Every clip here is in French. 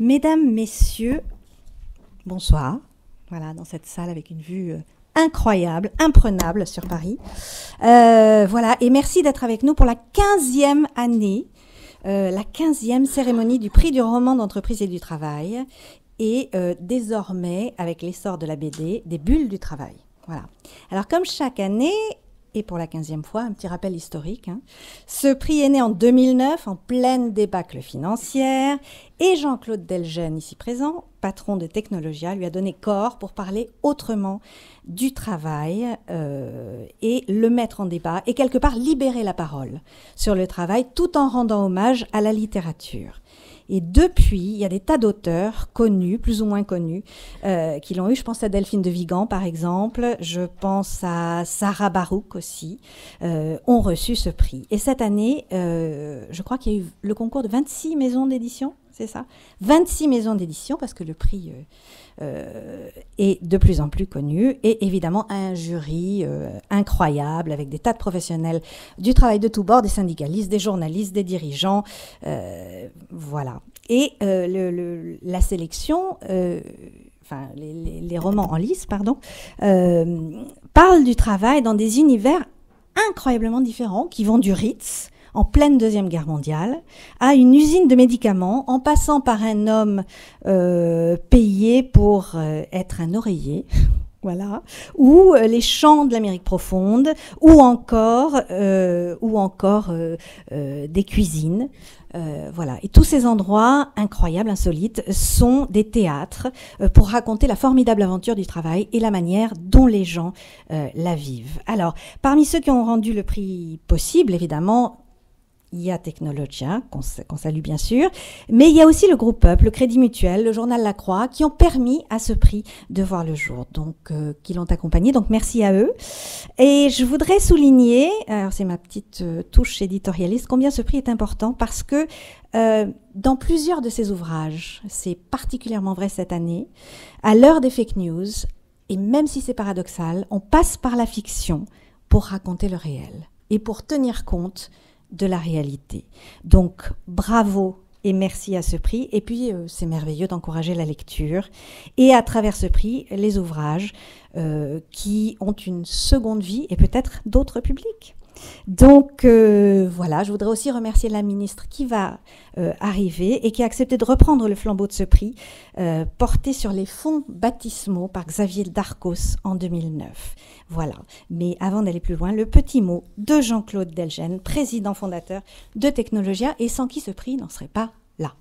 Mesdames, Messieurs, bonsoir. Voilà, dans cette salle avec une vue incroyable, imprenable sur Paris. Voilà, et merci d'être avec nous pour la 15e année, la 15e cérémonie du prix du roman d'entreprise et du travail, et désormais, avec l'essor de la BD, des bulles du travail. Voilà. Alors, comme chaque année, et pour la 15e fois, un petit rappel historique, hein. Ce prix est né en 2009, en pleine débâcle financière, et Jean-Claude Delgen, ici présent, patron de Technologia, lui a donné corps pour parler autrement du travail et le mettre en débat, et quelque part libérer la parole sur le travail, tout en rendant hommage à la littérature. Et depuis, il y a des tas d'auteurs connus, plus ou moins connus, qui l'ont eu. Je pense à Delphine de Vigan, par exemple. Je pense à Sarah Barouk aussi, ont reçu ce prix. Et cette année, je crois qu'il y a eu le concours de 26 maisons d'édition, c'est ça ? 26 maisons d'édition, parce que le prix est de plus en plus connu. Et évidemment, un jury incroyable, avec des tas de professionnels du travail de tous bords, des syndicalistes, des journalistes, des dirigeants. Voilà. Et la sélection, les romans en lice, pardon, parlent du travail dans des univers incroyablement différents, qui vont du Ritz, en pleine Deuxième Guerre mondiale, à une usine de médicaments, en passant par un homme payé pour être un oreiller, voilà, ou les champs de l'Amérique profonde, ou encore des cuisines. Voilà. Et tous ces endroits incroyables, insolites, sont des théâtres pour raconter la formidable aventure du travail et la manière dont les gens la vivent. Alors, parmi ceux qui ont rendu le prix possible, évidemment, il y a Technologia, qu'on salue bien sûr, mais il y a aussi le Groupe Up, le Crédit Mutuel, le journal La Croix, qui ont permis à ce prix de voir le jour, donc qui l'ont accompagné. Donc merci à eux. Et je voudrais souligner, alors c'est ma petite touche éditorialiste, combien ce prix est important, parce que dans plusieurs de ces ouvrages, c'est particulièrement vrai cette année, à l'heure des fake news, et même si c'est paradoxal, on passe par la fiction pour raconter le réel et pour tenir compte de la réalité. Donc, bravo et merci à ce prix. Et puis, c'est merveilleux d'encourager la lecture. Et à travers ce prix, les ouvrages qui ont une seconde vie et peut-être d'autres publics. Donc, voilà, je voudrais aussi remercier la ministre qui va arriver et qui a accepté de reprendre le flambeau de ce prix, porté sur les fonds baptismaux par Xavier Darcos en 2009. Voilà. Mais avant d'aller plus loin, le petit mot de Jean-Claude Delgen, président fondateur de Technologia, et sans qui ce prix n'en serait pas là.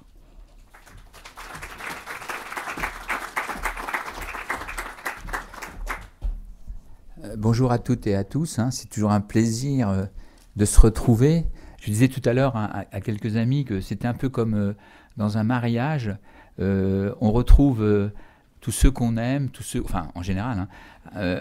Bonjour à toutes et à tous, hein. C'est toujours un plaisir de se retrouver. Je disais tout à l'heure à quelques amis que c'était un peu comme dans un mariage. On retrouve tous ceux qu'on aime, tous ceux, enfin en général, hein,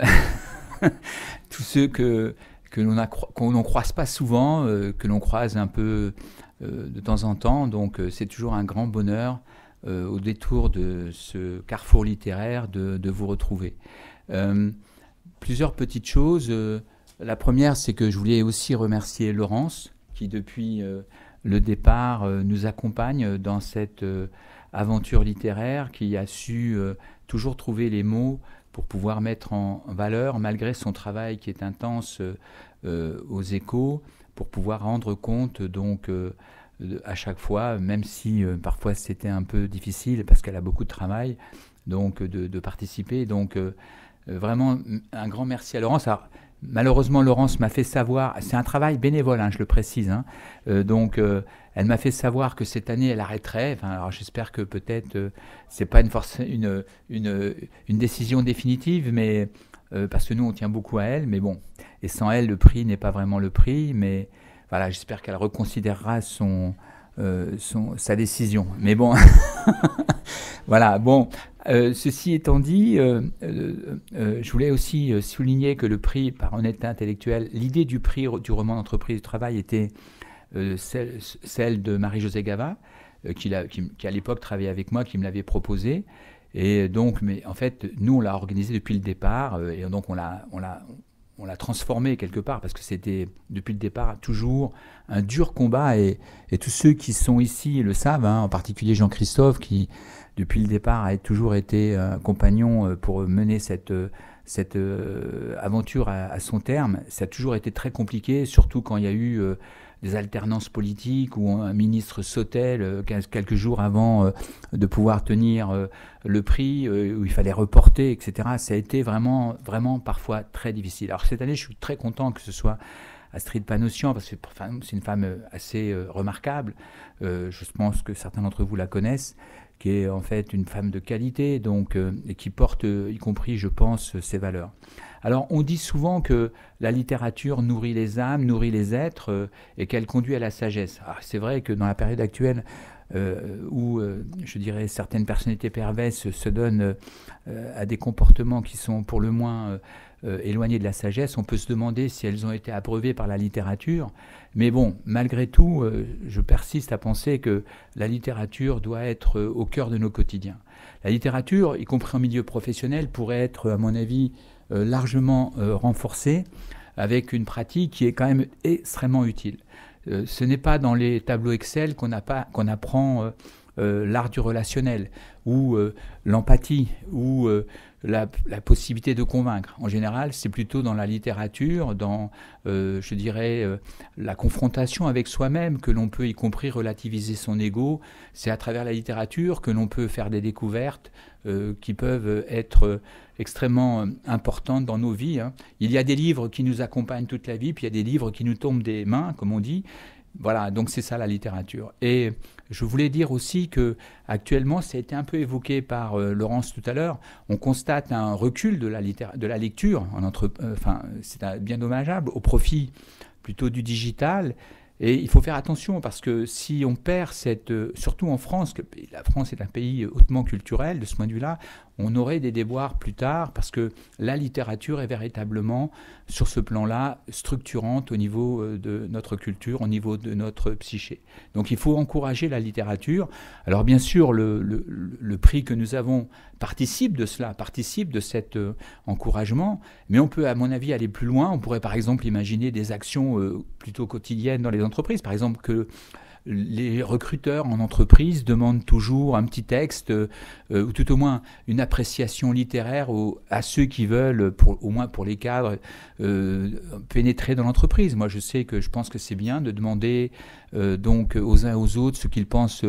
tous ceux qu'on n'en croise pas souvent, que l'on croise un peu de temps en temps. Donc c'est toujours un grand bonheur au détour de ce carrefour littéraire de vous retrouver. Plusieurs petites choses. La première, c'est que je voulais aussi remercier Laurence, qui depuis le départ nous accompagne dans cette aventure littéraire, qui a su toujours trouver les mots pour pouvoir mettre en valeur, malgré son travail qui est intense aux Échos, pour pouvoir rendre compte donc à chaque fois, même si parfois c'était un peu difficile parce qu'elle a beaucoup de travail, donc de participer. Donc vraiment un grand merci à Laurence. Alors, malheureusement, Laurence m'a fait savoir, c'est un travail bénévole, hein, je le précise, hein, donc elle m'a fait savoir que cette année elle arrêterait. Enfin, alors j'espère que peut-être c'est pas une décision définitive, mais parce que nous on tient beaucoup à elle, mais bon, et sans elle le prix n'est pas vraiment le prix, mais voilà, j'espère qu'elle reconsidérera sa décision. Mais bon, voilà, bon. Ceci étant dit, je voulais aussi souligner que le prix par honnêteté intellectuelle, l'idée du prix du roman d'entreprise du travail était celle de Marie-Josée Gava, qui à l'époque travaillait avec moi, qui me l'avait proposé. Et donc, mais en fait, nous, on l'a organisé depuis le départ, et donc on on l'a transformé quelque part, parce que c'était depuis le départ toujours un dur combat, et tous ceux qui sont ici le savent, hein, en particulier Jean-Christophe, qui depuis le départ a toujours été un compagnon pour mener cette aventure à son terme. Ça a toujours été très compliqué, surtout quand il y a eu des alternances politiques où un ministre sautait quelques jours avant de pouvoir tenir le prix, où il fallait reporter, etc. Ça a été vraiment, vraiment parfois très difficile. Alors cette année, je suis très content que ce soit Astrid Panossian, parce que c'est une femme assez remarquable. Je pense que certains d'entre vous la connaissent, qui est en fait une femme de qualité, donc, et qui porte, y compris, je pense, ses valeurs. Alors, on dit souvent que la littérature nourrit les âmes, nourrit les êtres, et qu'elle conduit à la sagesse. Alors, c'est vrai que dans la période actuelle, où, je dirais, certaines personnalités perverses se donnent à des comportements qui sont pour le moins éloignés de la sagesse, on peut se demander si elles ont été abreuvées par la littérature. Mais bon, malgré tout, je persiste à penser que la littérature doit être au cœur de nos quotidiens. La littérature, y compris en milieu professionnel, pourrait être, à mon avis, largement renforcée avec une pratique qui est quand même extrêmement utile. Ce n'est pas dans les tableaux Excel qu'on apprend l'art du relationnel, ou l'empathie, ou la possibilité de convaincre. En général, c'est plutôt dans la littérature, dans, je dirais, la confrontation avec soi-même que l'on peut, y compris, relativiser son ego. C'est à travers la littérature que l'on peut faire des découvertes qui peuvent être extrêmement importantes dans nos vies, hein. Il y a des livres qui nous accompagnent toute la vie, puis il y a des livres qui nous tombent des mains, comme on dit. Voilà, donc c'est ça la littérature. Et je voulais dire aussi que actuellement, ça a été un peu évoqué par Laurence tout à l'heure, on constate un recul de la lecture, c'est bien dommageable, au profit plutôt du digital. Et il faut faire attention, parce que si on perd surtout en France, la France est un pays hautement culturel de ce point de vue-là, on aurait des déboires plus tard, parce que la littérature est véritablement, sur ce plan-là, structurante au niveau de notre culture, au niveau de notre psyché. Donc il faut encourager la littérature. Alors bien sûr, le prix que nous avons participe de cela, participe de cet encouragement, mais on peut, à mon avis, aller plus loin. On pourrait par exemple imaginer des actions plutôt quotidiennes dans les entreprises, par exemple que les recruteurs en entreprise demandent toujours un petit texte, ou tout au moins une appréciation littéraire à ceux qui veulent, au moins pour les cadres, pénétrer dans l'entreprise. Moi, je pense que c'est bien de demander donc aux uns et aux autres ce qu'ils pensent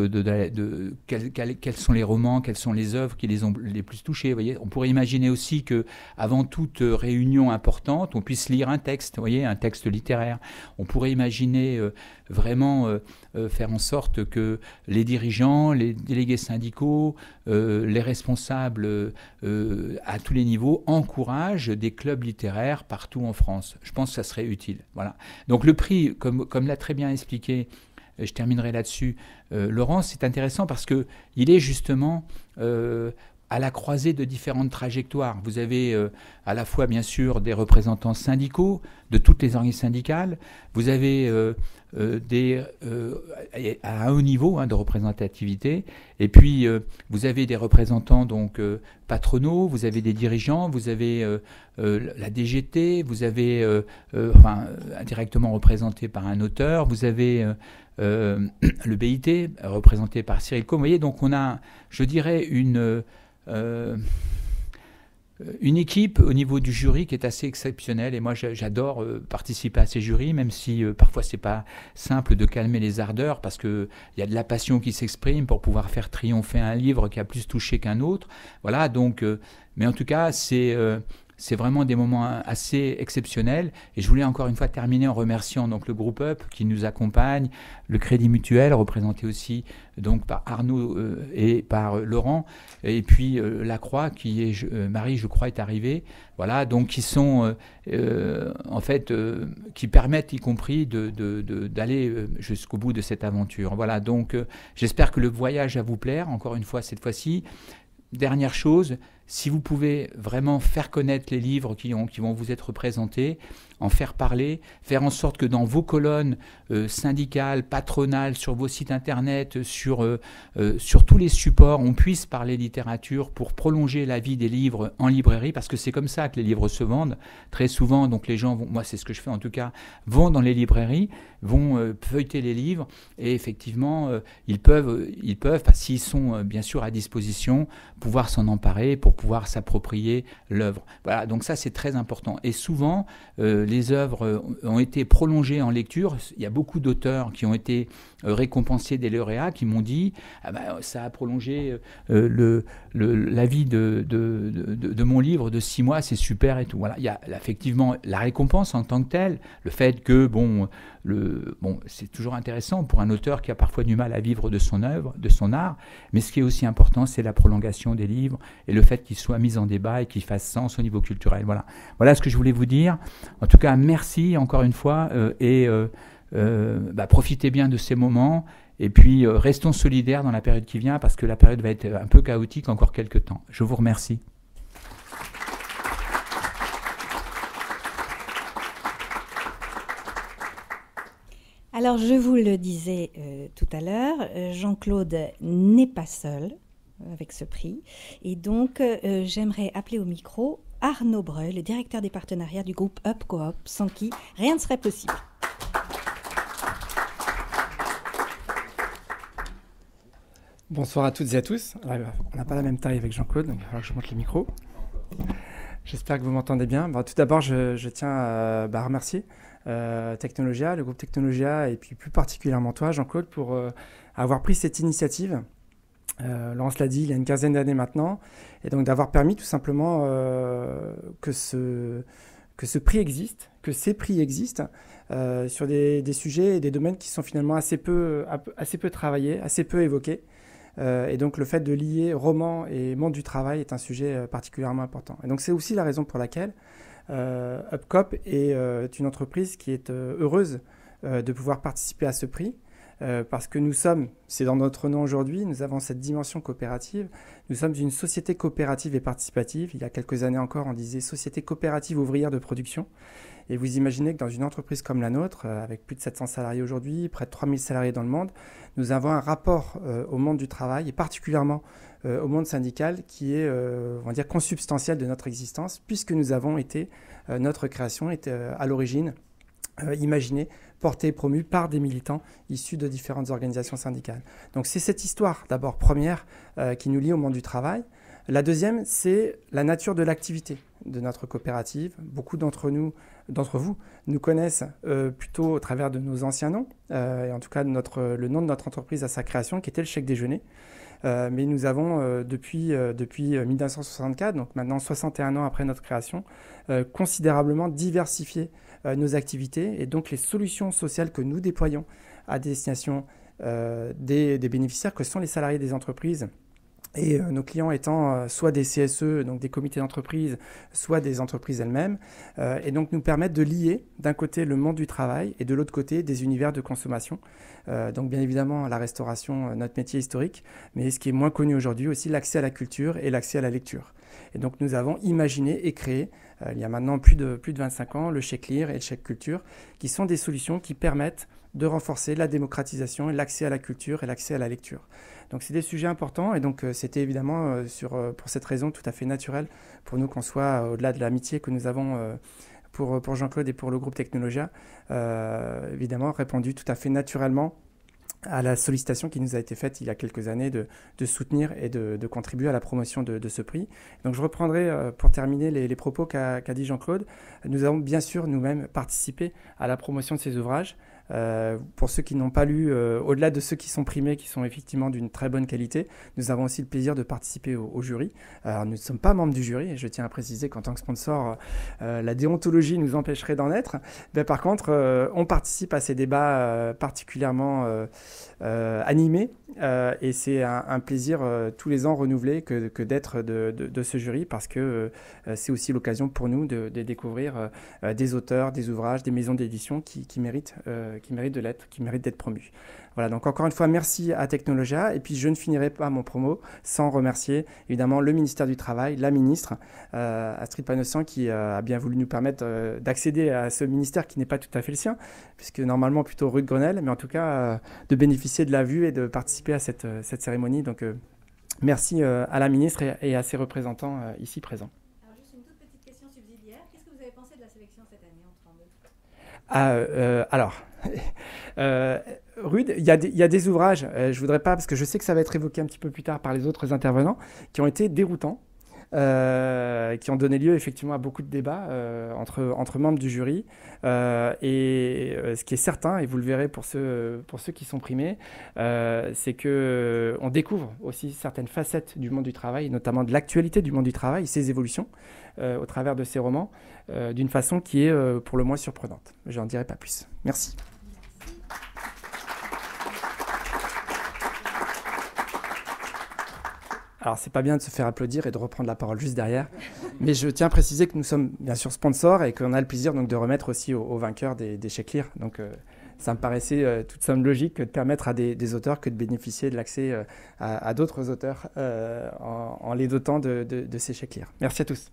quels sont les romans, quelles sont les œuvres qui les ont les plus touchés. Vous voyez, on pourrait imaginer aussi que avant toute réunion importante, on puisse lire un texte, vous voyez, un texte littéraire. On pourrait imaginer vraiment faire en sorte que les dirigeants, les délégués syndicaux, les responsables à tous les niveaux encouragent des clubs littéraires partout en France. Je pense que ça serait utile. Voilà. Donc le prix, comme l'a très bien expliqué, je terminerai là-dessus, Laurence, c'est intéressant parce qu'il est justement à la croisée de différentes trajectoires. Vous avez à la fois, bien sûr, des représentants syndicaux de toutes les organisations syndicales. Vous avez à un haut niveau de représentativité. Et puis, vous avez des représentants donc patronaux, vous avez des dirigeants, vous avez la DGT, vous avez indirectement représenté par un auteur, vous avez le BIT représenté par Cyril Com. Vous voyez, donc on a, je dirais, une équipe au niveau du jury qui est assez exceptionnelle, et moi j'adore participer à ces jurys, même si parfois c'est pas simple de calmer les ardeurs, parce qu'il y a de la passion qui s'exprime pour pouvoir faire triompher un livre qui a plus touché qu'un autre. Voilà, donc, mais en tout cas c'est vraiment des moments assez exceptionnels. Et je voulais encore une fois terminer en remerciant donc le groupe UP qui nous accompagne, le Crédit Mutuel représenté aussi donc par Arnaud et par Laurent, et puis la Croix qui est Marie, je crois, est arrivée. Voilà, donc qui sont en fait qui permettent y compris d'aller jusqu'au bout de cette aventure. Voilà, donc j'espère que le voyage va vous plaire encore une fois cette fois-ci. Dernière chose, si vous pouvez vraiment faire connaître les livres qui vont vous être présentés, en faire parler, faire en sorte que dans vos colonnes syndicales, patronales, sur vos sites internet, sur tous les supports, on puisse parler littérature pour prolonger la vie des livres en librairie, parce que c'est comme ça que les livres se vendent. Très souvent, donc les gens vont, moi c'est ce que je fais en tout cas, vont dans les librairies, vont feuilleter les livres, et effectivement, ils peuvent s'ils sont bien sûr à disposition, pouvoir s'en emparer pour pouvoir s'approprier l'œuvre. Voilà, donc ça c'est très important. Et souvent, les œuvres ont été prolongées en lecture. Il y a beaucoup d'auteurs qui ont été récompensés des lauréats qui m'ont dit ça a prolongé la vie de mon livre de 6 mois, c'est super et tout. Voilà, il y a effectivement la récompense en tant que telle, le fait que c'est toujours intéressant pour un auteur qui a parfois du mal à vivre de son œuvre, de son art, mais ce qui est aussi important, c'est la prolongation des livres et le fait qu'ils soient mis en débat et qu'ils fassent sens au niveau culturel. Voilà ce que je voulais vous dire. En tout cas, merci encore une fois profitez bien de ces moments et puis restons solidaires dans la période qui vient parce que la période va être un peu chaotique encore quelques temps. Je vous remercie. Alors, je vous le disais tout à l'heure, Jean-Claude n'est pas seul avec ce prix. Et donc, j'aimerais appeler au micro Arnaud Breuil, le directeur des partenariats du groupe Up Coop, sans qui rien ne serait possible. Bonsoir à toutes et à tous. On n'a pas la même taille avec Jean-Claude, donc il va falloir que je monte le micro. J'espère que vous m'entendez bien. Tout d'abord, je tiens à remercier Technologia, le groupe Technologia, et puis plus particulièrement toi, Jean-Claude, pour avoir pris cette initiative. Laurence l'a dit, il y a une quinzaine d'années maintenant, et donc d'avoir permis tout simplement que ce prix existe, que ces prix existent sur des sujets et des domaines qui sont finalement assez peu travaillés, assez peu évoqués. Et donc le fait de lier roman et monde du travail est un sujet particulièrement important. Et donc c'est aussi la raison pour laquelle Up Coop est une entreprise qui est heureuse de pouvoir participer à ce prix. Parce que c'est dans notre nom aujourd'hui, nous avons cette dimension coopérative. Nous sommes une société coopérative et participative. Il y a quelques années encore, on disait société coopérative ouvrière de production. Et vous imaginez que dans une entreprise comme la nôtre, avec plus de 700 salariés aujourd'hui, près de 3000 salariés dans le monde, nous avons un rapport au monde du travail et particulièrement au monde syndical qui est, on va dire, consubstantiel de notre existence, puisque nous avons été, notre création était à l'origine imaginée, portée et promue par des militants issus de différentes organisations syndicales. Donc c'est cette histoire, d'abord première, qui nous lie au monde du travail. La deuxième, c'est la nature de l'activité de notre coopérative. Beaucoup d'entre vous nous connaissent plutôt au travers de nos anciens noms, et en tout cas le nom de notre entreprise à sa création, qui était le chèque déjeuner. Mais nous avons, depuis 1964, donc maintenant 61 ans après notre création, considérablement diversifié nos activités et donc les solutions sociales que nous déployons à destination des bénéficiaires que sont les salariés des entreprises. Et nos clients étant soit des CSE, donc des comités d'entreprise, soit des entreprises elles-mêmes, et donc nous permettent de lier d'un côté le monde du travail et de l'autre côté des univers de consommation. Donc bien évidemment la restauration, notre métier historique, mais ce qui est moins connu aujourd'hui aussi, l'accès à la culture et l'accès à la lecture. Et donc nous avons imaginé et créé, il y a maintenant plus de 25 ans, le chèque lire et le chèque culture, qui sont des solutions qui permettent de renforcer la démocratisation et l'accès à la culture et l'accès à la lecture. Donc c'est des sujets importants et donc c'était évidemment pour cette raison tout à fait naturel pour nous qu'on soit au-delà de l'amitié que nous avons pour Jean-Claude et pour le groupe Technologia, évidemment répondu tout à fait naturellement à la sollicitation qui nous a été faite il y a quelques années de soutenir et de contribuer à la promotion de ce prix. Donc je reprendrai pour terminer les propos qu'a dit Jean-Claude. Nous avons bien sûr nous-mêmes participé à la promotion de ces ouvrages. Pour ceux qui n'ont pas lu, au-delà de ceux qui sont primés, qui sont effectivement d'une très bonne qualité, nous avons aussi le plaisir de participer au jury. Alors, nous ne sommes pas membres du jury, et je tiens à préciser qu'en tant que sponsor, la déontologie nous empêcherait d'en être. Mais par contre, on participe à ces débats particulièrement animés, et c'est un plaisir tous les ans renouvelé que d'être de ce jury, parce que c'est aussi l'occasion pour nous de découvrir des auteurs, des ouvrages, des maisons d'édition qui méritent de l'être, qui méritent d'être promus. Voilà, donc encore une fois, merci à Technologia. Et puis, je ne finirai pas mon promo sans remercier évidemment le ministère du Travail, la ministre Astrid Panosyan, qui a bien voulu nous permettre d'accéder à ce ministère qui n'est pas tout à fait le sien, puisque normalement plutôt rue de Grenelle, mais en tout cas de bénéficier de la vue et de participer à cette cérémonie. Donc, merci à la ministre et à ses représentants ici présents. Alors, juste une toute petite question subsidiaire. Qu'est-ce que vous avez pensé de la sélection cette année entre Rude, il y a des ouvrages, je voudrais pas, parce que je sais que ça va être évoqué un petit peu plus tard par les autres intervenants, qui ont été déroutants, qui ont donné lieu effectivement à beaucoup de débats entre membres du jury. Ce qui est certain, et vous le verrez pour ceux qui sont primés, c'est qu'on découvre aussi certaines facettes du monde du travail, notamment de l'actualité du monde du travail, ses évolutions au travers de ces romans, d'une façon qui est pour le moins surprenante. Je n'en dirai pas plus. Merci. Alors, c'est pas bien de se faire applaudir et de reprendre la parole juste derrière, mais je tiens à préciser que nous sommes bien sûr sponsors et qu'on a le plaisir donc de remettre aussi aux vainqueurs des chèques Lire. Donc, ça me paraissait toute somme logique que de permettre à des auteurs que de bénéficier de l'accès à d'autres auteurs en les dotant de ces chèques Lire. Merci à tous.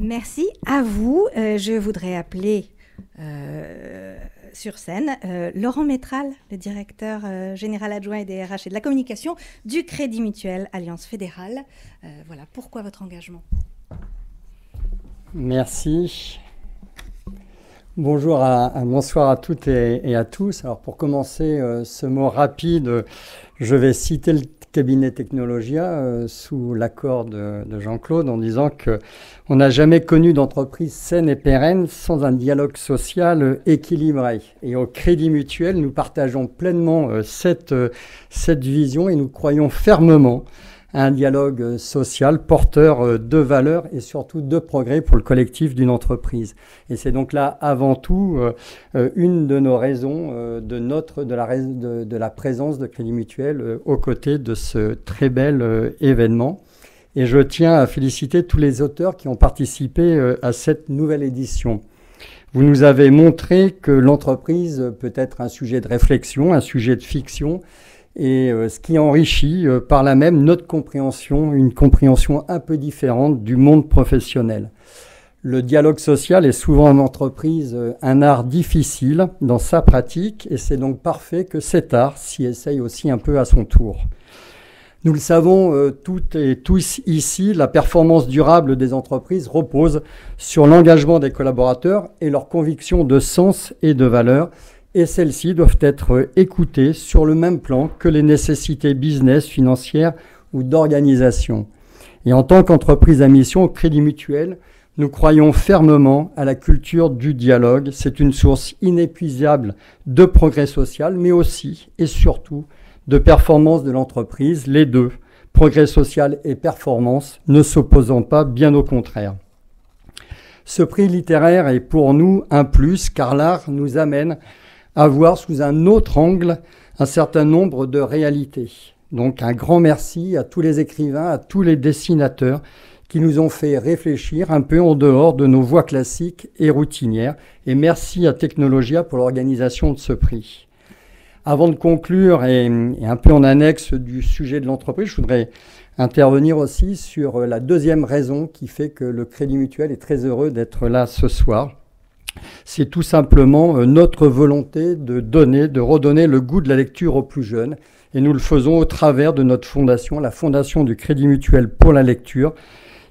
Merci à vous. Je voudrais appeler sur scène Laurent Métral, le directeur général adjoint et des RH et de la communication du Crédit Mutuel Alliance Fédérale. Voilà, pourquoi votre engagement ? Merci. Bonsoir à toutes et à tous. Alors pour commencer ce mot rapide, je vais citer le cabinet Technologia sous l'accord de Jean-Claude en disant qu'on n'a jamais connu d'entreprise saine et pérenne sans un dialogue social équilibré. Et au Crédit Mutuel, nous partageons pleinement cette vision et nous croyons fermement à un dialogue social porteur de valeurs et surtout de progrès pour le collectif d'une entreprise. Et c'est donc là, avant tout, une de nos raisons de la présence de Crédit Mutuel aux côtés de ce très bel événement. Et je tiens à féliciter tous les auteurs qui ont participé à cette nouvelle édition. Vous nous avez montré que l'entreprise peut être un sujet de réflexion, un sujet de fiction, et ce qui enrichit par là même notre compréhension, une compréhension un peu différente du monde professionnel. Le dialogue social est souvent en entreprise un art difficile dans sa pratique et c'est donc parfait que cet art s'y essaye aussi un peu à son tour. Nous le savons toutes et tous ici, la performance durable des entreprises repose sur l'engagement des collaborateurs et leur conviction de sens et de valeur. Et celles-ci doivent être écoutées sur le même plan que les nécessités business, financières ou d'organisation. Et en tant qu'entreprise à mission au Crédit Mutuel, nous croyons fermement à la culture du dialogue. C'est une source inépuisable de progrès social, mais aussi et surtout de performance de l'entreprise. Les deux, progrès social et performance, ne s'opposant pas, bien au contraire. Ce prix littéraire est pour nous un plus, car l'art nous amène à voir sous un autre angle un certain nombre de réalités. Donc un grand merci à tous les écrivains, à tous les dessinateurs qui nous ont fait réfléchir un peu en dehors de nos voies classiques et routinières. Et merci à Technologia pour l'organisation de ce prix. Avant de conclure et un peu en annexe du sujet de l'entreprise, je voudrais intervenir aussi sur la deuxième raison qui fait que le Crédit Mutuel est très heureux d'être là ce soir. C'est tout simplement notre volonté de redonner le goût de la lecture aux plus jeunes. Et nous le faisons au travers de notre fondation, la Fondation du Crédit Mutuel pour la lecture,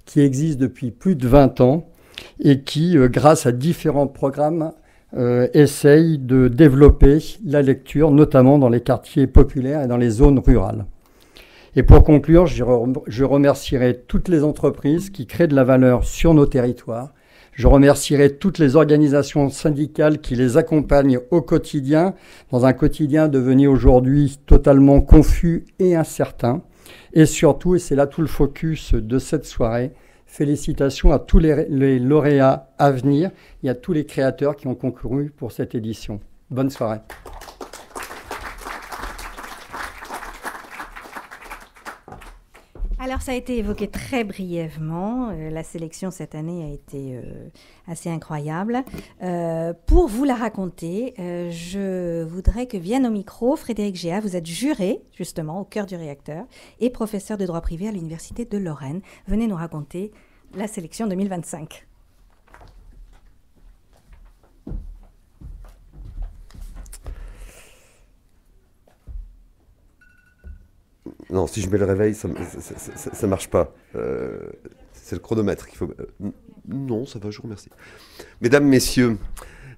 qui existe depuis plus de 20 ans et qui, grâce à différents programmes, essaye de développer la lecture, notamment dans les quartiers populaires et dans les zones rurales. Et pour conclure, je remercierai toutes les entreprises qui créent de la valeur sur nos territoires. Je remercierai toutes les organisations syndicales qui les accompagnent au quotidien, dans un quotidien devenu aujourd'hui totalement confus et incertain. Et surtout, et c'est là tout le focus de cette soirée, félicitations à tous les lauréats à venir et à tous les créateurs qui ont concouru pour cette édition. Bonne soirée. Alors, ça a été évoqué très brièvement. La sélection cette année a été assez incroyable. Pour vous la raconter, je voudrais que vienne au micro Frédéric Géat. Vous êtes juré, justement, au cœur du réacteur et professeur de droit privé à l'Université de Lorraine. Venez nous raconter la sélection 2025. Non, si je mets le réveil, ça marche pas. C'est le chronomètre qu'il faut... non, ça va, je vous remercie. Mesdames, Messieurs,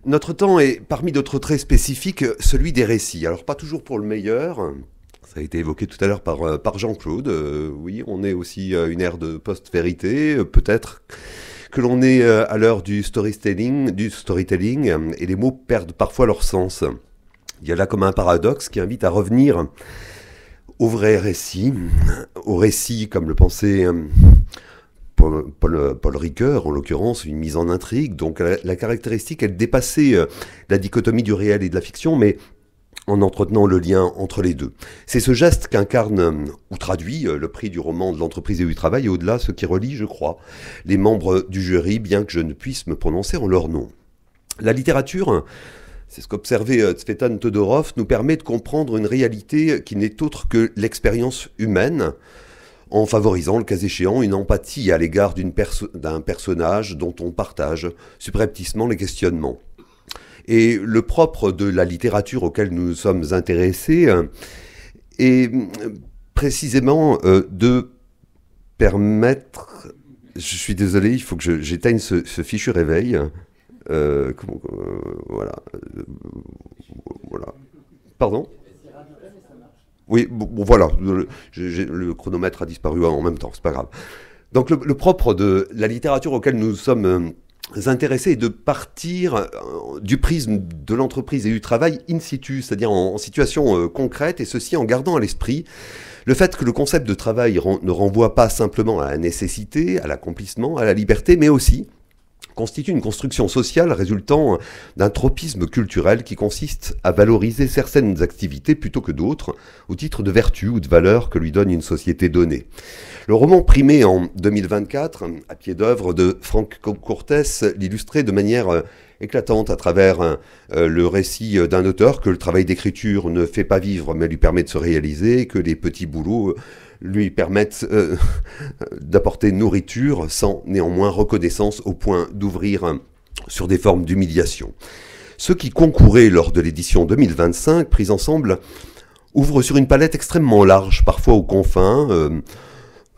notre temps est, parmi d'autres traits spécifiques, celui des récits. Alors, pas toujours pour le meilleur. Ça a été évoqué tout à l'heure par Jean-Claude. Oui, on est aussi à une ère de post-vérité. Peut-être que l'on est à l'heure du storytelling, et les mots perdent parfois leur sens. Il y a là comme un paradoxe qui invite à revenir au vrai récit, au récit comme le pensait Paul Ricoeur, en l'occurrence, une mise en intrigue. Donc la caractéristique, elle dépassait la dichotomie du réel et de la fiction, mais en entretenant le lien entre les deux. C'est ce geste qu'incarne ou traduit le prix du roman de l'entreprise et du travail, et au-delà ce qui relie, je crois, les membres du jury, bien que je ne puisse me prononcer en leur nom. La littérature, c'est ce qu'observait Tsvetan Todorov, nous permet de comprendre une réalité qui n'est autre que l'expérience humaine, en favorisant, le cas échéant, une empathie à l'égard d'un personnage dont on partage subrepticement les questionnements. Et le propre de la littérature auquel nous sommes intéressés est précisément de permettre... Je suis désolé, il faut que j'éteigne ce fichu réveil. Voilà. Voilà. Pardon ? Oui, bon, voilà. Le chronomètre a disparu en même temps, c'est pas grave. Donc le propre de la littérature auquel nous sommes intéressés est de partir du prisme de l'entreprise et du travail in situ, c'est-à-dire en situation concrète, et ceci en gardant à l'esprit le fait que le concept de travail ne renvoie pas simplement à la nécessité, à l'accomplissement, à la liberté, mais aussi constitue une construction sociale résultant d'un tropisme culturel qui consiste à valoriser certaines activités plutôt que d'autres, au titre de vertu ou de valeur que lui donne une société donnée. Le roman primé en 2024, à pied d'œuvre de Franck Cortès, l'illustrait de manière éclatante à travers le récit d'un auteur que le travail d'écriture ne fait pas vivre mais lui permet de se réaliser, que les petits boulots lui permettent d'apporter nourriture sans néanmoins reconnaissance au point d'ouvrir sur des formes d'humiliation. Ceux qui concouraient lors de l'édition 2025, pris ensemble, ouvrent sur une palette extrêmement large, parfois aux confins,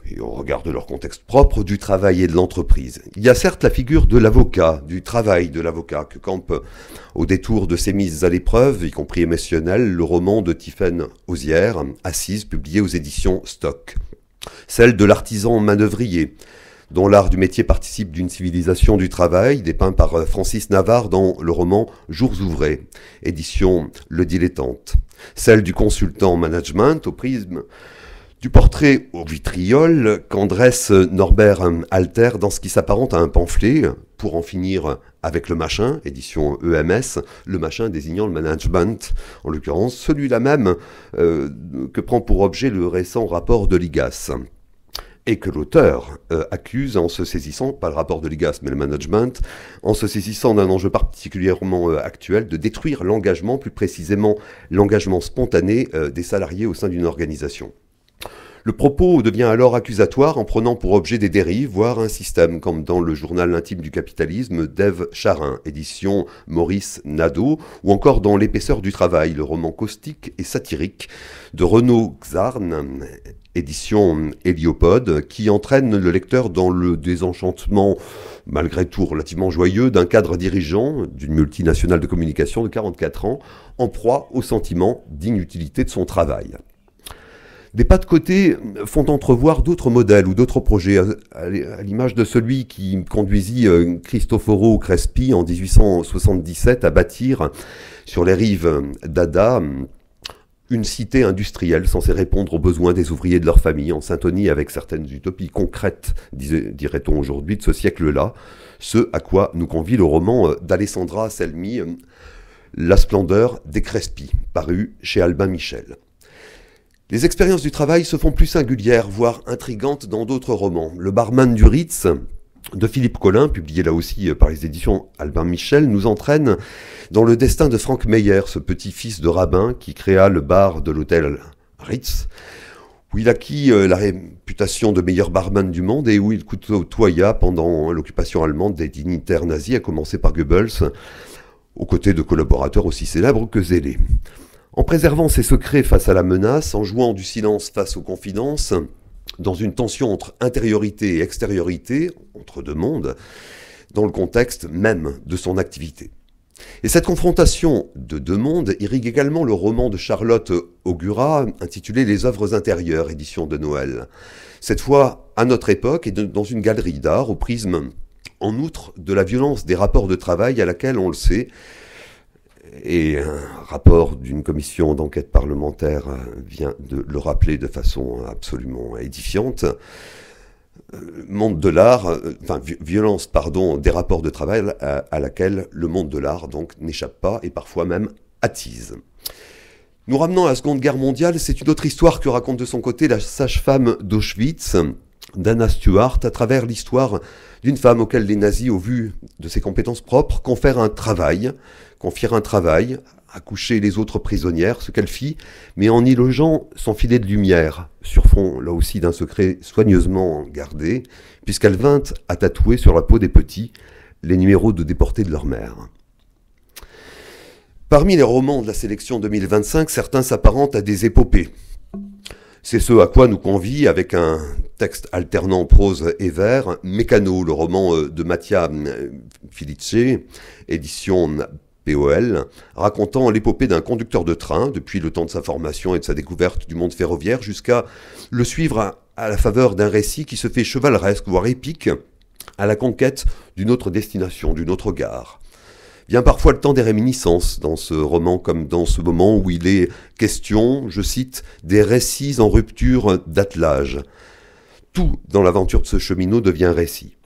et au regard de leur contexte propre, du travail et de l'entreprise. Il y a certes la figure de l'avocat, du travail de l'avocat, que campe au détour de ses mises à l'épreuve, y compris émotionnelles, le roman de Tiphaine Hozière, Assise, publié aux éditions Stock. Celle de l'artisan manœuvrier, dont l'art du métier participe d'une civilisation du travail, dépeint par Francis Navarre dans le roman Jours ouvrés, édition Le Dilettante. Celle du consultant management, au prisme du portrait au vitriol qu'en dresse Norbert Alter dans ce qui s'apparente à un pamphlet pour en finir avec le machin, édition EMS, le machin désignant le management, en l'occurrence celui-là même que prend pour objet le récent rapport de l'IGAS, et que l'auteur accuse en se saisissant, pas le rapport de l'IGAS mais le management, en se saisissant d'un enjeu particulièrement actuel, de détruire l'engagement, plus précisément l'engagement spontané des salariés au sein d'une organisation. Le propos devient alors accusatoire en prenant pour objet des dérives, voire un système, comme dans le journal intime du capitalisme d'Ève Charin, édition Maurice Nadeau, ou encore dans L'épaisseur du travail, le roman caustique et satirique de Renaud Xarn, édition Héliopode, qui entraîne le lecteur dans le désenchantement, malgré tout relativement joyeux, d'un cadre dirigeant d'une multinationale de communication de 44 ans, en proie au sentiment d'inutilité de son travail. Des pas de côté font entrevoir d'autres modèles ou d'autres projets, à l'image de celui qui conduisit Cristoforo Crespi en 1877 à bâtir sur les rives d'Adda une cité industrielle censée répondre aux besoins des ouvriers de leur famille, en syntonie avec certaines utopies concrètes, dirait-on aujourd'hui, de ce siècle-là, ce à quoi nous convie le roman d'Alessandra Selmi, La splendeur des Crespi, paru chez Albin Michel. Les expériences du travail se font plus singulières, voire intrigantes dans d'autres romans. Le barman du Ritz de Philippe Collin, publié là aussi par les éditions Albin Michel, nous entraîne dans le destin de Frank Meyer, ce petit-fils de rabbin qui créa le bar de l'hôtel Ritz, où il acquit la réputation de meilleur barman du monde et où il côtoya pendant l'occupation allemande des dignitaires nazis, à commencer par Goebbels, aux côtés de collaborateurs aussi célèbres que zélés. En préservant ses secrets face à la menace, en jouant du silence face aux confidences, dans une tension entre intériorité et extériorité, entre deux mondes, dans le contexte même de son activité. Et cette confrontation de deux mondes irrigue également le roman de Charlotte Augura, intitulé « Les œuvres intérieures », édition de Noël. Cette fois, à notre époque, et dans une galerie d'art, au prisme, en outre, de la violence des rapports de travail à laquelle, on le sait, et un rapport d'une commission d'enquête parlementaire vient de le rappeler de façon absolument édifiante, monde de l'art, violence des rapports de travail à laquelle le monde de l'art donc n'échappe pas et parfois même attise. Nous ramenons à la Seconde Guerre mondiale, c'est une autre histoire que raconte de son côté la sage-femme d'Auschwitz, d'Anna Stuart, à travers l'histoire d'une femme auquel les nazis, au vu de ses compétences propres, confirent un travail, à coucher les autres prisonnières, ce qu'elle fit, mais en y logeant son filet de lumière, sur fond, là aussi, d'un secret soigneusement gardé, puisqu'elle vint à tatouer sur la peau des petits les numéros de déportés de leur mère. Parmi les romans de la sélection 2025, certains s'apparentent à des épopées. C'est ce à quoi nous convie, avec un texte alternant prose et vers, Mécano, le roman de Mattia Felice, édition POL, racontant l'épopée d'un conducteur de train, depuis le temps de sa formation et de sa découverte du monde ferroviaire, jusqu'à le suivre à la faveur d'un récit qui se fait chevaleresque, voire épique, à la conquête d'une autre destination, d'une autre gare. Vient parfois le temps des réminiscences dans ce roman, comme dans ce moment où il est question, je cite, des récits en rupture d'attelage. Tout dans l'aventure de ce cheminot devient récit.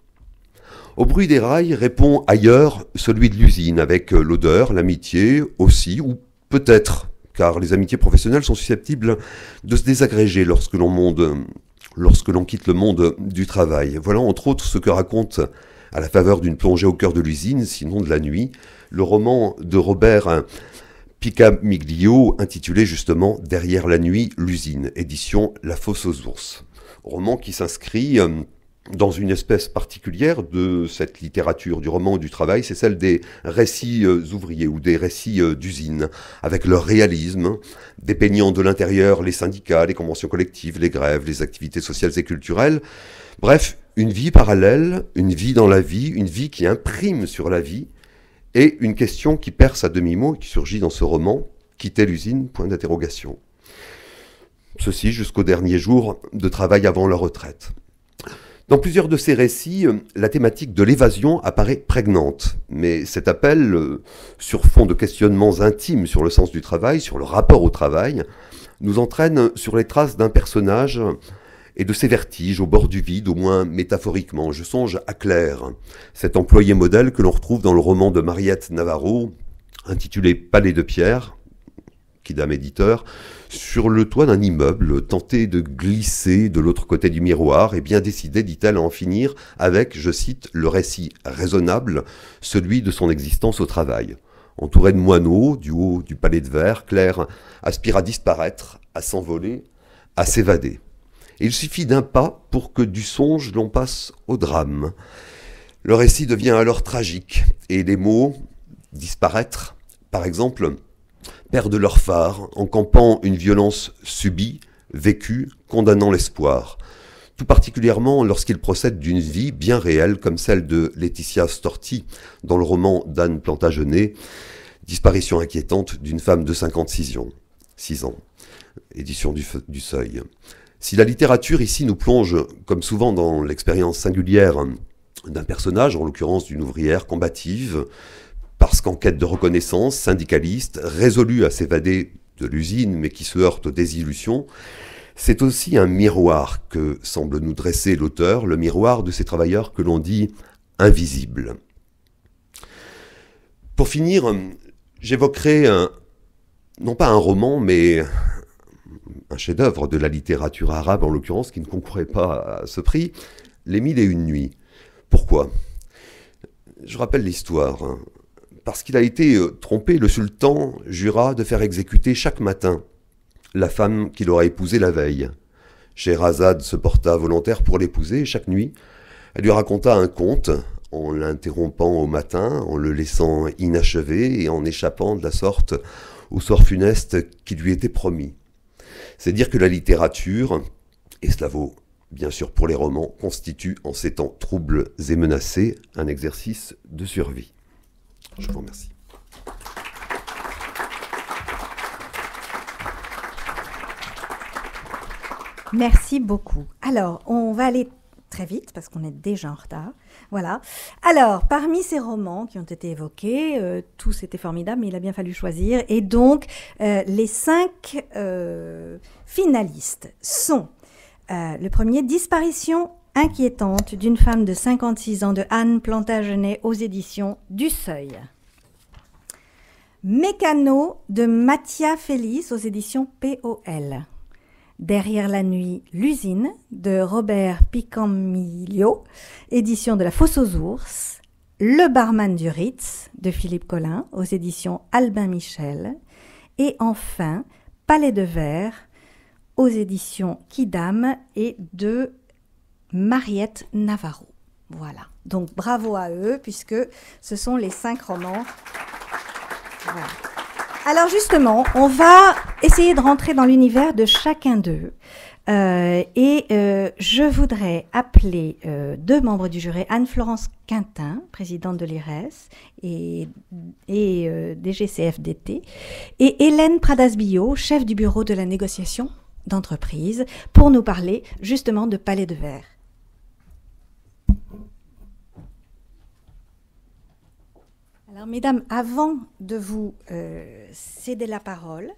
Au bruit des rails répond ailleurs celui de l'usine, avec l'odeur, l'amitié aussi, ou peut-être, car les amitiés professionnelles sont susceptibles de se désagréger lorsque l'on quitte le monde du travail. Voilà entre autres ce que raconte, à la faveur d'une plongée au cœur de l'usine, sinon de la nuit, le roman de Robert Picamiglio, intitulé justement « Derrière la nuit, l'usine », édition La Fosse aux ours. Roman qui s'inscrit dans une espèce particulière de cette littérature du roman ou du travail, c'est celle des récits ouvriers ou des récits d'usine, avec leur réalisme, dépeignant de l'intérieur les syndicats, les conventions collectives, les grèves, les activités sociales et culturelles. Bref, une vie parallèle, une vie dans la vie, une vie qui imprime sur la vie, et une question qui perce à demi-mot, qui surgit dans ce roman, quitter l'usine, point d'interrogation. Ceci jusqu'au dernier jour de travail avant leur retraite. Dans plusieurs de ces récits, la thématique de l'évasion apparaît prégnante, mais cet appel, sur fond de questionnements intimes sur le sens du travail, sur le rapport au travail, nous entraîne sur les traces d'un personnage et de ses vertiges au bord du vide, au moins métaphoriquement. Je songe à Claire, cet employé modèle que l'on retrouve dans le roman de Mariette Navarro, intitulé Palais de pierre, Quidam éditeur, sur le toit d'un immeuble, tentée de glisser de l'autre côté du miroir, et bien décidée, dit-elle, à en finir avec, je cite, le récit raisonnable, celui de son existence au travail. Entourée de moineaux, du haut du palais de verre, Claire aspire à disparaître, à s'envoler, à s'évader. Et il suffit d'un pas pour que du songe l'on passe au drame. Le récit devient alors tragique, et les mots « disparaître », par exemple, perdent leur phare en campant une violence subie, vécue, condamnant l'espoir. Tout particulièrement lorsqu'il procède d'une vie bien réelle comme celle de Laetitia Storti dans le roman d'Anne Plantagenet, Disparition inquiétante d'une femme de 56 ans, édition du Seuil. Si la littérature ici nous plonge, comme souvent dans l'expérience singulière d'un personnage, en l'occurrence d'une ouvrière combative, parce qu'en quête de reconnaissance, syndicaliste, résolue à s'évader de l'usine, mais qui se heurte aux désillusions, c'est aussi un miroir que semble nous dresser l'auteur, le miroir de ces travailleurs que l'on dit invisibles. Pour finir, j'évoquerai non pas un roman, mais un chef-d'œuvre de la littérature arabe en l'occurrence, qui ne concourait pas à ce prix, Les 1001 nuits. Pourquoi ? Je rappelle l'histoire. Hein. Parce qu'il a été trompé, le sultan jura de faire exécuter chaque matin la femme qu'il aurait épousée la veille. Scheherazade se porta volontaire pour l'épouser, et chaque nuit, elle lui raconta un conte, en l'interrompant au matin, en le laissant inachevé et en échappant de la sorte au sort funeste qui lui était promis. C'est dire que la littérature, et cela vaut bien sûr pour les romans, constitue en ces temps troubles et menacés un exercice de survie. Je vous remercie. Merci beaucoup. Alors, on va aller très vite parce qu'on est déjà en retard. Voilà. Alors, parmi ces romans qui ont été évoqués, tous étaient formidables, mais il a bien fallu choisir. Et donc, les 5 finalistes sont le premier, Disparition inquiétante d'une femme de 56 ans de Anne Plantagenet aux éditions du Seuil. Mécano de Mattia Félix aux éditions POL. Derrière la nuit, l'usine de Robert Picamilio, édition de la Fosse aux Ours. Le barman du Ritz de Philippe Collin aux éditions Albin Michel. Et enfin, Palais de Verre aux éditions Quidam et de Mariette Navarro. Voilà. Donc bravo à eux puisque ce sont les 5 romans. Voilà. Alors justement, on va essayer de rentrer dans l'univers de chacun d'eux. Je voudrais appeler 2 membres du jury, Anne-Florence Quintin, présidente de l'IRES et DGCFDT, et Hélène Pradas-Billot, chef du bureau de la négociation d'entreprise, pour nous parler justement de Palais de Verre. Alors, mesdames, avant de vous céder la parole,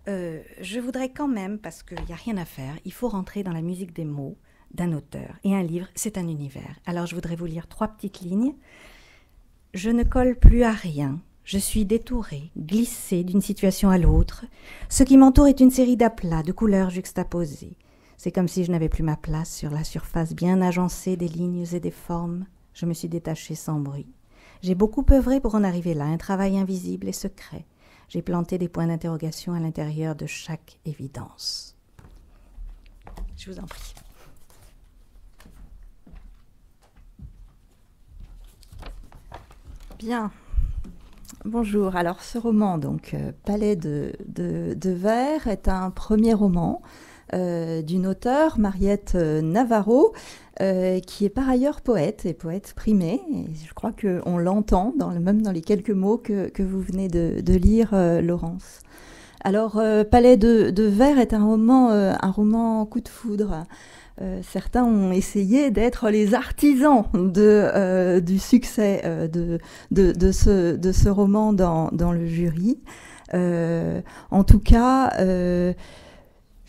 je voudrais quand même, parce qu'il n'y a rien à faire, il faut rentrer dans la musique des mots d'un auteur. Et un livre, c'est un univers. Alors, je voudrais vous lire 3 petites lignes. Je ne colle plus à rien. Je suis détourée, glissée d'une situation à l'autre. Ce qui m'entoure est une série d'aplats, de couleurs juxtaposées. C'est comme si je n'avais plus ma place sur la surface bien agencée des lignes et des formes. Je me suis détachée sans bruit. J'ai beaucoup œuvré pour en arriver là, un travail invisible et secret. J'ai planté des points d'interrogation à l'intérieur de chaque évidence. Je vous en prie. Bien. Bonjour. Alors, ce roman, donc Palais de Verre, est un premier roman d'une auteure, Mariette Navarro, qui est par ailleurs poète et poète primée. Et je crois qu'on l'entend même dans les quelques mots que vous venez de lire, Laurence. Alors, Palais de Verre est un roman coup de foudre. Certains ont essayé d'être les artisans du succès de ce roman dans le jury. En tout cas,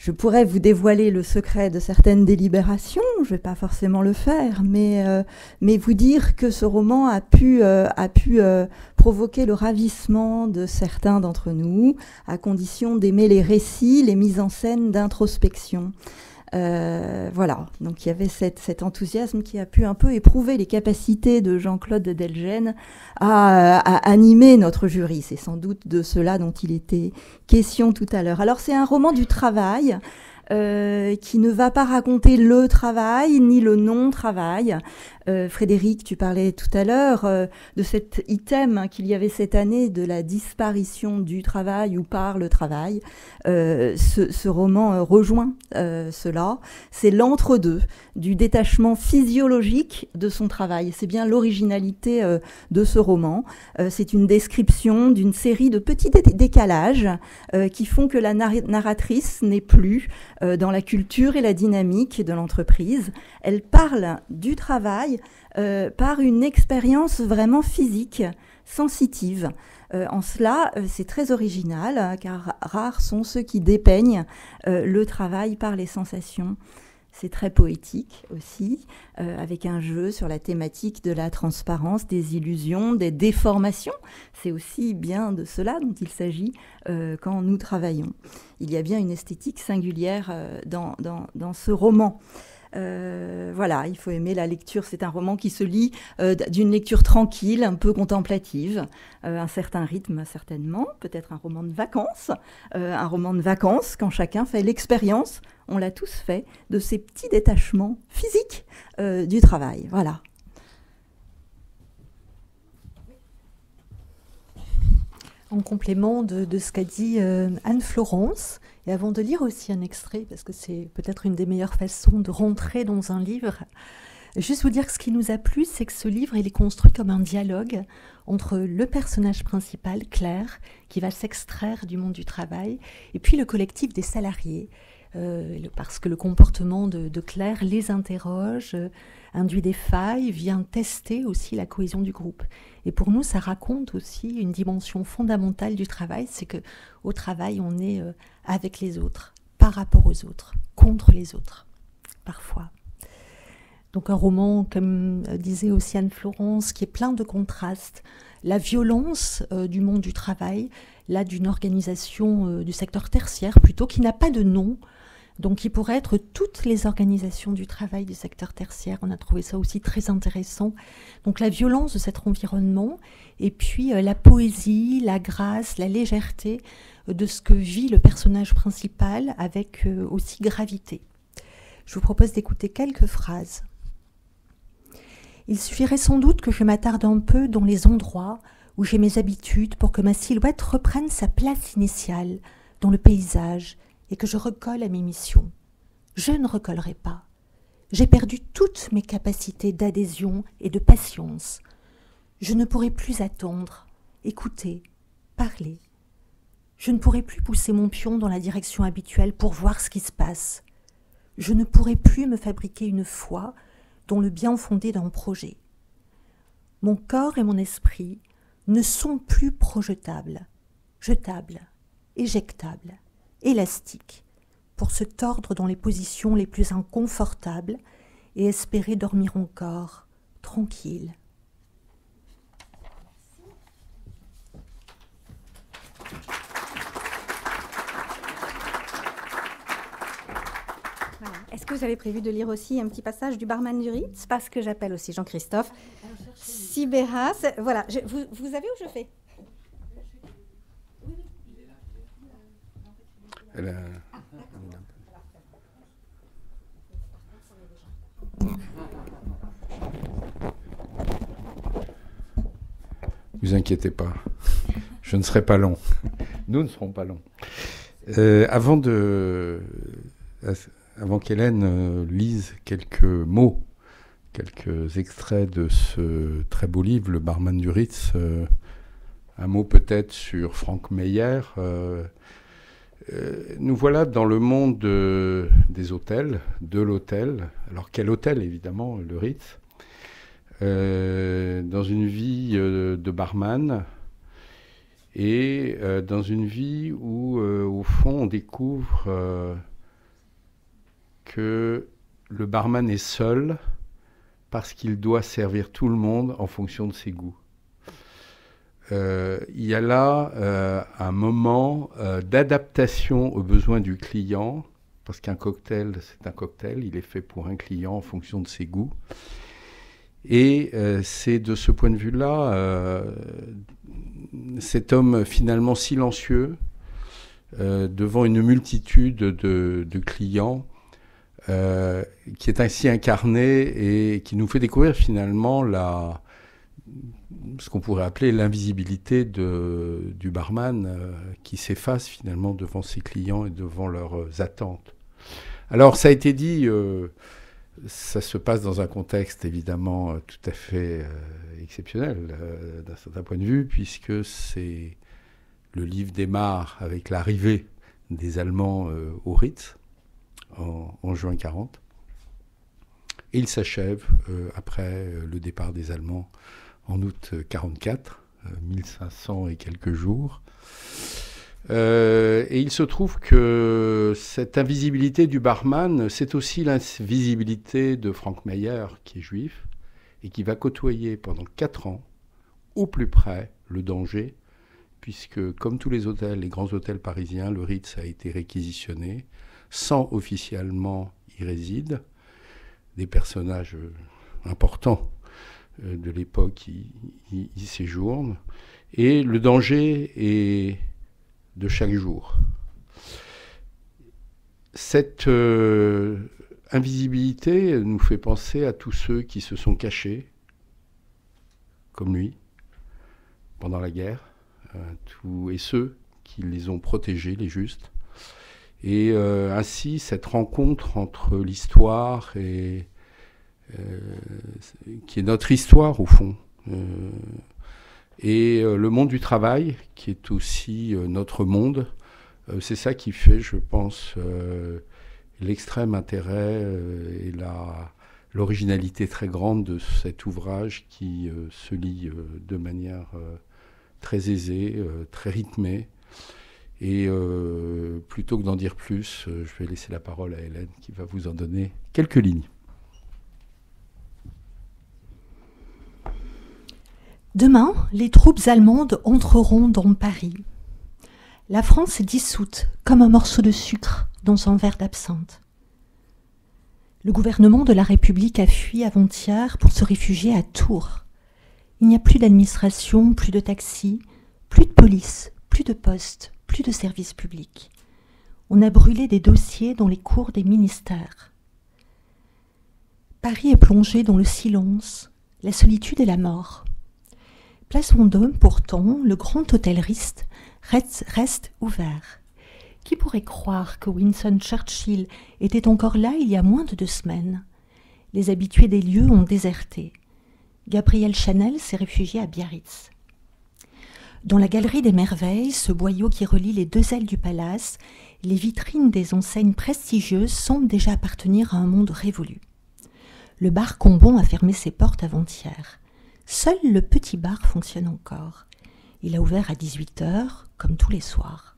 je pourrais vous dévoiler le secret de certaines délibérations, je ne vais pas forcément le faire, mais vous dire que ce roman a pu provoquer le ravissement de certains d'entre nous, à condition d'aimer les récits, les mises en scène d'introspection. Voilà, donc il y avait cet enthousiasme qui a pu un peu éprouver les capacités de Jean-Claude Delgenne à animer notre jury. C'est sans doute de cela dont il était question tout à l'heure. Alors c'est un roman du travail qui ne va pas raconter le travail ni le non-travail. Frédéric, tu parlais tout à l'heure de cet item qu'il y avait cette année de la disparition du travail ou par le travail. Ce roman rejoint cela. C'est l'entre-deux du détachement physiologique de son travail. C'est bien l'originalité de ce roman. C'est une description d'une série de petits décalages qui font que la narratrice n'est plus dans la culture et la dynamique de l'entreprise. Elle parle du travail par une expérience vraiment physique, sensitive. En cela, c'est très original, car rares sont ceux qui dépeignent le travail par les sensations. C'est très poétique aussi, avec un jeu sur la thématique de la transparence, des illusions, des déformations. C'est aussi bien de cela dont il s'agit quand nous travaillons. Il y a bien une esthétique singulière dans ce roman. Voilà, il faut aimer la lecture. C'est un roman qui se lit d'une lecture tranquille, un peu contemplative, un certain rythme certainement, peut-être un roman de vacances, quand chacun fait l'expérience, on l'a tous fait, de ces petits détachements physiques du travail. Voilà. En complément de ce qu'a dit Anne-Florence, et avant de lire aussi un extrait, parce que c'est peut-être une des meilleures façons de rentrer dans un livre, juste vous dire que ce qui nous a plu, c'est que ce livre, il est construit comme un dialogue entre le personnage principal, Claire, qui va s'extraire du monde du travail, et puis le collectif des salariés, parce que le comportement de Claire les interroge, induit des failles, vient tester aussi la cohésion du groupe. Et pour nous, ça raconte aussi une dimension fondamentale du travail, c'est qu'au travail, on est avec les autres, par rapport aux autres, contre les autres, parfois. Donc un roman, comme disait aussi Anne-Florence, qui est plein de contrastes. La violence du monde du travail, là d'une organisation du secteur tertiaire plutôt, qui n'a pas de nom, donc qui pourrait être toutes les organisations du travail du secteur tertiaire. On a trouvé ça aussi très intéressant. Donc la violence de cet environnement, et puis la poésie, la grâce, la légèreté de ce que vit le personnage principal, avec aussi gravité. Je vous propose d'écouter quelques phrases. Il suffirait sans doute que je m'attarde un peu dans les endroits où j'ai mes habitudes pour que ma silhouette reprenne sa place initiale dans le paysage et que je recolle à mes missions. Je ne recollerai pas. J'ai perdu toutes mes capacités d'adhésion et de patience. Je ne pourrai plus attendre, écouter, parler. Je ne pourrai plus pousser mon pion dans la direction habituelle pour voir ce qui se passe. Je ne pourrai plus me fabriquer une foi dont le bien fondé d'un projet. Mon corps et mon esprit ne sont plus projetables, jetables, éjectables, élastiques, pour se tordre dans les positions les plus inconfortables et espérer dormir encore, tranquille. Voilà. Est-ce que vous avez prévu de lire aussi un petit passage du Barman du Ritz, parce que j'appelle aussi Jean-Christophe Sibéras. Voilà, vous avez où je fais? Vous inquiétez pas, je ne serai pas long. Nous ne serons pas longs. Avant qu'Hélène lise quelques mots, quelques extraits de ce très beau livre, Le Barman du Ritz, un mot peut-être sur Frank Meyer. Nous voilà dans le monde des hôtels, de l'hôtel. Alors quel hôtel, évidemment, le Ritz, dans une vie de barman et dans une vie où, au fond, on découvre que le barman est seul parce qu'il doit servir tout le monde en fonction de ses goûts. Il y a là un moment d'adaptation aux besoins du client, parce qu'un cocktail, c'est un cocktail, il est fait pour un client en fonction de ses goûts. Et c'est de ce point de vue-là, cet homme finalement silencieux, devant une multitude de clients, qui est ainsi incarné et qui nous fait découvrir finalement ce qu'on pourrait appeler l'invisibilité du barman qui s'efface finalement devant ses clients et devant leurs attentes. Alors ça a été dit, ça se passe dans un contexte évidemment tout à fait exceptionnel d'un certain point de vue, puisque c'est le livre démarre avec l'arrivée des Allemands au Ritz en juin 40. Et il s'achève après le départ des Allemands en août 44, 1500 et quelques jours. Et il se trouve que cette invisibilité du barman, c'est aussi l'invisibilité de Frank Meyer, qui est juif, et qui va côtoyer pendant 4 ans, au plus près, le danger, puisque, comme tous les hôtels, les grands hôtels parisiens, le Ritz a été réquisitionné, sans officiellement y réside. Des personnages importants de l'époque y séjournent. Et le danger est de chaque jour. Cette invisibilité nous fait penser à tous ceux qui se sont cachés, comme lui, pendant la guerre, et ceux qui les ont protégés, les justes. Et ainsi, cette rencontre entre l'histoire et qui est notre histoire, au fond, et le monde du travail, qui est aussi notre monde, c'est ça qui fait, je pense, l'extrême intérêt et l'originalité très grande de cet ouvrage qui se lit de manière très aisée, très rythmée. Et plutôt que d'en dire plus, je vais laisser la parole à Hélène qui va vous en donner quelques lignes. Demain, les troupes allemandes entreront dans Paris. La France est dissoute comme un morceau de sucre dans un verre d'absinthe. Le gouvernement de la République a fui avant-hier pour se réfugier à Tours. Il n'y a plus d'administration, plus de taxis, plus de police, plus de postes, plus de services publics. On a brûlé des dossiers dans les cours des ministères. Paris est plongé dans le silence, la solitude et la mort. Place Vendôme, pourtant, le grand hôtel reste ouvert. Qui pourrait croire que Winston Churchill était encore là il y a moins de 2 semaines? Les habitués des lieux ont déserté. Gabriel Chanel s'est réfugié à Biarritz. Dans la galerie des merveilles, ce boyau qui relie les 2 ailes du palace, les vitrines des enseignes prestigieuses semblent déjà appartenir à un monde révolu. Le bar Combon a fermé ses portes avant-hier. Seul le petit bar fonctionne encore. Il a ouvert à 18h, comme tous les soirs.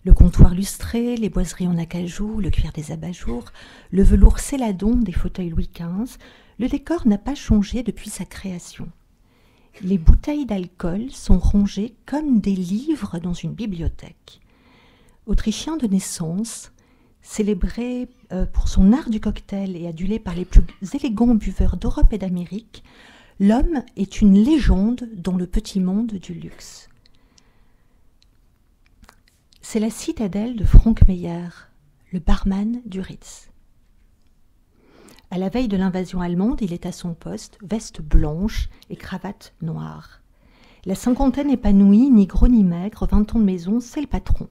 Le comptoir lustré, les boiseries en acajou, le cuir des abat-jours, le velours céladon des fauteuils Louis XV, le décor n'a pas changé depuis sa création. Les bouteilles d'alcool sont rangées comme des livres dans une bibliothèque. Autrichien de naissance, célébré pour son art du cocktail et adulé par les plus élégants buveurs d'Europe et d'Amérique, l'homme est une légende dans le petit monde du luxe. C'est la citadelle de Frank Meyer, le barman du Ritz. À la veille de l'invasion allemande, il est à son poste, veste blanche et cravate noire. La cinquantaine épanouie, ni gros ni maigre, 20 ans de maison, c'est le patron.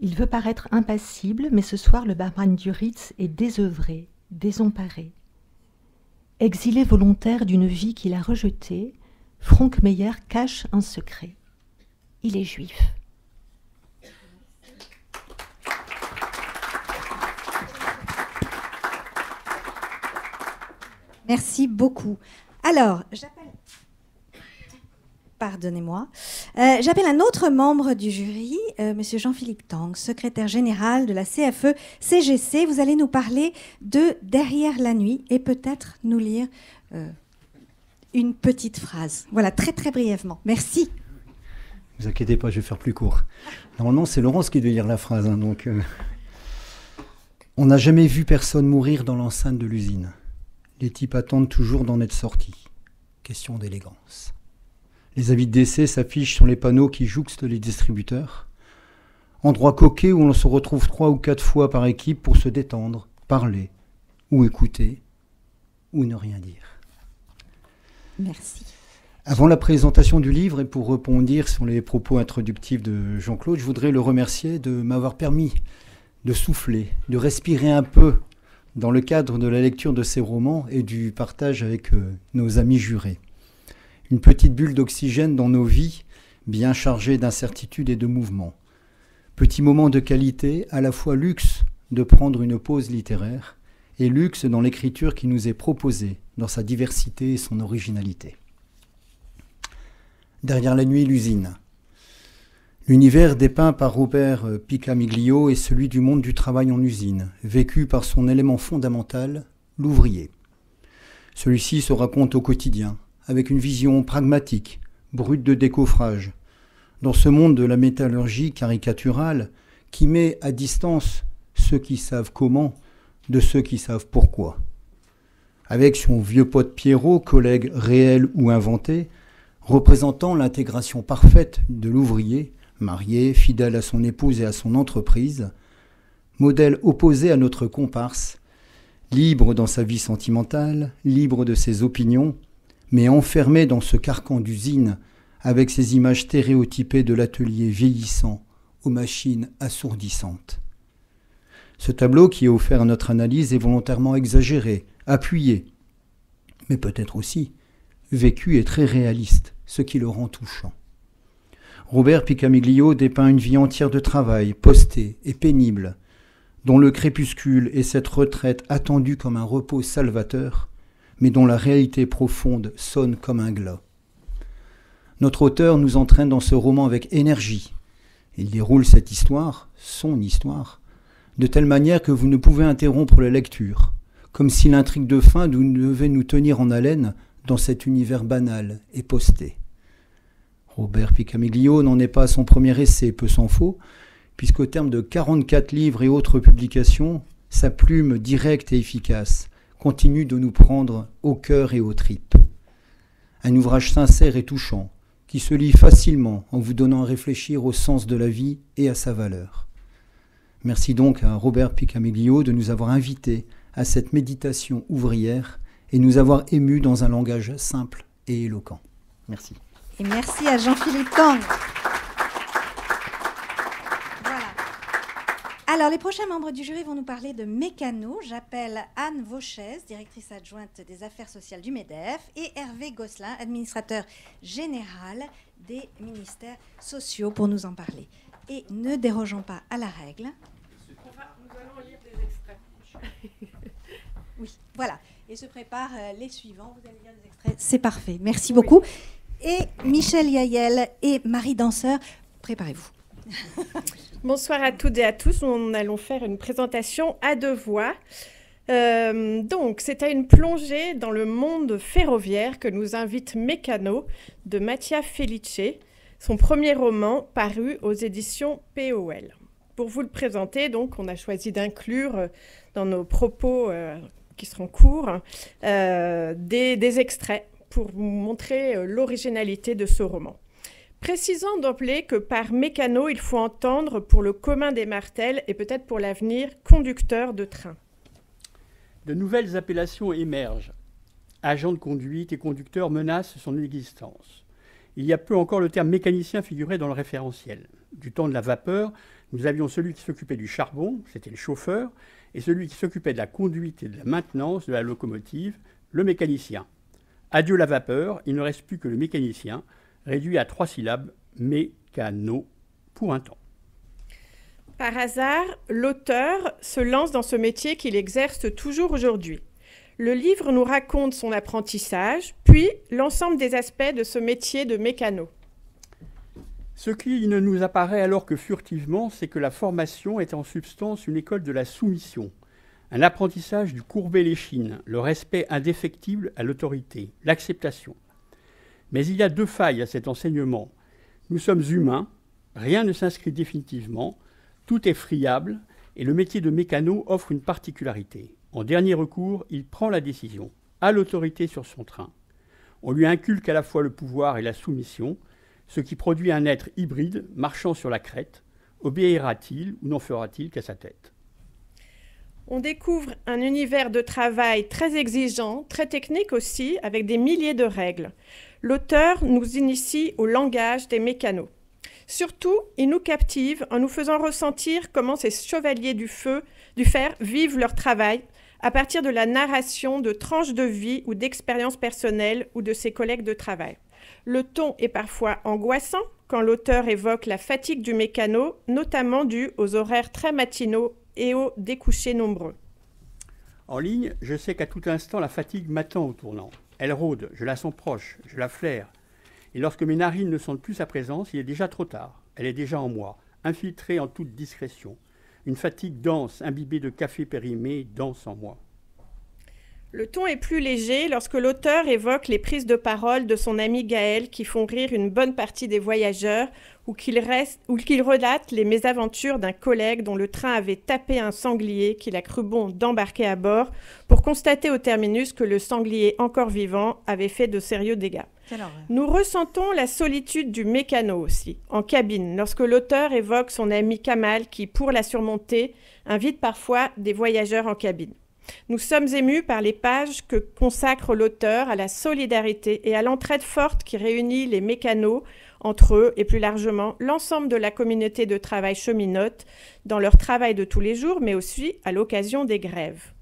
Il veut paraître impassible, mais ce soir, le barman du Ritz est désœuvré, désemparé. Exilé volontaire d'une vie qu'il a rejetée, Frank Meyer cache un secret. Il est juif. Merci beaucoup. Alors, pardonnez-moi, j'appelle un autre membre du jury, Monsieur Jean-Philippe Tang, secrétaire général de la CFE-CGC. Vous allez nous parler de Derrière la nuit et peut-être nous lire une petite phrase. Voilà, très très brièvement. Merci. Ne vous inquiétez pas, je vais faire plus court. Normalement, c'est Laurence qui doit lire la phrase. Donc, on n'a jamais vu personne mourir dans l'enceinte de l'usine. Les types attendent toujours d'en être sortis. Question d'élégance. Les avis de décès s'affichent sur les panneaux qui jouxtent les distributeurs. Endroit coquet où l'on se retrouve 3 ou 4 fois par équipe pour se détendre, parler, ou écouter, ou ne rien dire. Merci. Avant la présentation du livre et pour rebondir sur les propos introductifs de Jean-Claude, je voudrais le remercier de m'avoir permis de souffler, de respirer un peu dans le cadre de la lecture de ces romans et du partage avec nos amis jurés. Une petite bulle d'oxygène dans nos vies, bien chargées d'incertitudes et de mouvements. Petit moment de qualité, à la fois luxe de prendre une pause littéraire et luxe dans l'écriture qui nous est proposée, dans sa diversité et son originalité. Derrière la nuit, l'usine. L'univers dépeint par Robert Picamiglio est celui du monde du travail en usine, vécu par son élément fondamental, l'ouvrier. Celui-ci se raconte au quotidien, avec une vision pragmatique, brute de décoffrage, dans ce monde de la métallurgie caricaturale qui met à distance ceux qui savent comment de ceux qui savent pourquoi. Avec son vieux pote Pierrot, collègue réel ou inventé, représentant l'intégration parfaite de l'ouvrier, marié, fidèle à son épouse et à son entreprise, modèle opposé à notre comparse, libre dans sa vie sentimentale, libre de ses opinions, mais enfermé dans ce carcan d'usine avec ses images stéréotypées de l'atelier vieillissant aux machines assourdissantes. Ce tableau qui est offert à notre analyse est volontairement exagéré, appuyé, mais peut-être aussi vécu et très réaliste, ce qui le rend touchant. Robert Picamiglio dépeint une vie entière de travail, postée et pénible, dont le crépuscule est cette retraite attendue comme un repos salvateur, mais dont la réalité profonde sonne comme un glas. Notre auteur nous entraîne dans ce roman avec énergie. Il déroule cette histoire, son histoire, de telle manière que vous ne pouvez interrompre la lecture, comme si l'intrigue de fin devait nous tenir en haleine dans cet univers banal et posté. Robert Picamiglio n'en est pas à son premier essai, peu s'en faut, puisqu'au terme de 44 livres et autres publications, sa plume directe et efficace continue de nous prendre au cœur et aux tripes. Un ouvrage sincère et touchant, qui se lit facilement en vous donnant à réfléchir au sens de la vie et à sa valeur. Merci donc à Robert Picamiglio de nous avoir invités à cette méditation ouvrière et nous avoir émus dans un langage simple et éloquent. Merci. Et merci à Jean-Philippe Tang. Voilà. Alors, les prochains membres du jury vont nous parler de mécano. J'appelle Anne Vauchez, directrice adjointe des affaires sociales du MEDEF, et Hervé Gosselin, administrateur général des ministères sociaux, pour nous en parler. Et ne dérogeons pas à la règle. Nous allons lire des extraits. Oui, voilà. Et se préparent les suivants. Vous allez lire des extraits. C'est parfait. Merci beaucoup. Et Michel Yael et Marie Danseur, préparez-vous. Bonsoir à toutes et à tous. Nous allons faire une présentation à deux voix. Donc, c'est à une plongée dans le monde ferroviaire que nous invite Mécano de Mattia Felice, son premier roman paru aux éditions POL. Pour vous le présenter, donc, on a choisi d'inclure dans nos propos qui seront courts des extraits pour vous montrer l'originalité de ce roman. Précisons d'emblée que par mécano, il faut entendre pour le commun des martels et peut-être pour l'avenir conducteur de train. De nouvelles appellations émergent. Agent de conduite et conducteur menacent son existence. Il y a peu encore, le terme mécanicien figurait dans le référentiel. Du temps de la vapeur, nous avions celui qui s'occupait du charbon, c'était le chauffeur, et celui qui s'occupait de la conduite et de la maintenance de la locomotive, le mécanicien. Adieu la vapeur, il ne reste plus que le mécanicien, réduit à 3 syllabes, mécano, pour un temps. Par hasard, l'auteur se lance dans ce métier qu'il exerce toujours aujourd'hui. Le livre nous raconte son apprentissage, puis l'ensemble des aspects de ce métier de mécano. Ce qui ne nous apparaît alors que furtivement, c'est que la formation est en substance une école de la soumission, un apprentissage du courber l'échine, le respect indéfectible à l'autorité, l'acceptation. Mais il y a deux failles à cet enseignement. Nous sommes humains, rien ne s'inscrit définitivement, tout est friable, et le métier de mécano offre une particularité. En dernier recours, il prend la décision, a l'autorité sur son train. On lui inculque à la fois le pouvoir et la soumission, ce qui produit un être hybride marchant sur la crête. Obéira-t-il ou n'en fera-t-il qu'à sa tête ? On découvre un univers de travail très exigeant, très technique aussi, avec des milliers de règles. L'auteur nous initie au langage des mécanos. Surtout, il nous captive en nous faisant ressentir comment ces chevaliers du fer vivent leur travail à partir de la narration de tranches de vie ou d'expériences personnelles ou de ses collègues de travail. Le ton est parfois angoissant quand l'auteur évoque la fatigue du mécano, notamment due aux horaires très matinaux et aux découchés nombreux. En ligne, je sais qu'à tout instant, la fatigue m'attend au tournant. Elle rôde, je la sens proche, je la flaire. Et lorsque mes narines ne sentent plus sa présence, il est déjà trop tard. Elle est déjà en moi, infiltrée en toute discrétion. Une fatigue dense, imbibée de café périmé, danse en moi. Le ton est plus léger lorsque l'auteur évoque les prises de parole de son ami Gaël qui font rire une bonne partie des voyageurs ou qu'il relate les mésaventures d'un collègue dont le train avait tapé un sanglier qu'il a cru bon d'embarquer à bord pour constater au terminus que le sanglier encore vivant avait fait de sérieux dégâts. Nous ressentons la solitude du mécano aussi, en cabine, lorsque l'auteur évoque son ami Kamal qui, pour la surmonter, invite parfois des voyageurs en cabine. Nous sommes émus par les pages que consacre l'auteur à la solidarité et à l'entraide forte qui réunit les mécanos entre eux et plus largement l'ensemble de la communauté de travail cheminote dans leur travail de tous les jours, mais aussi à l'occasion des grèves.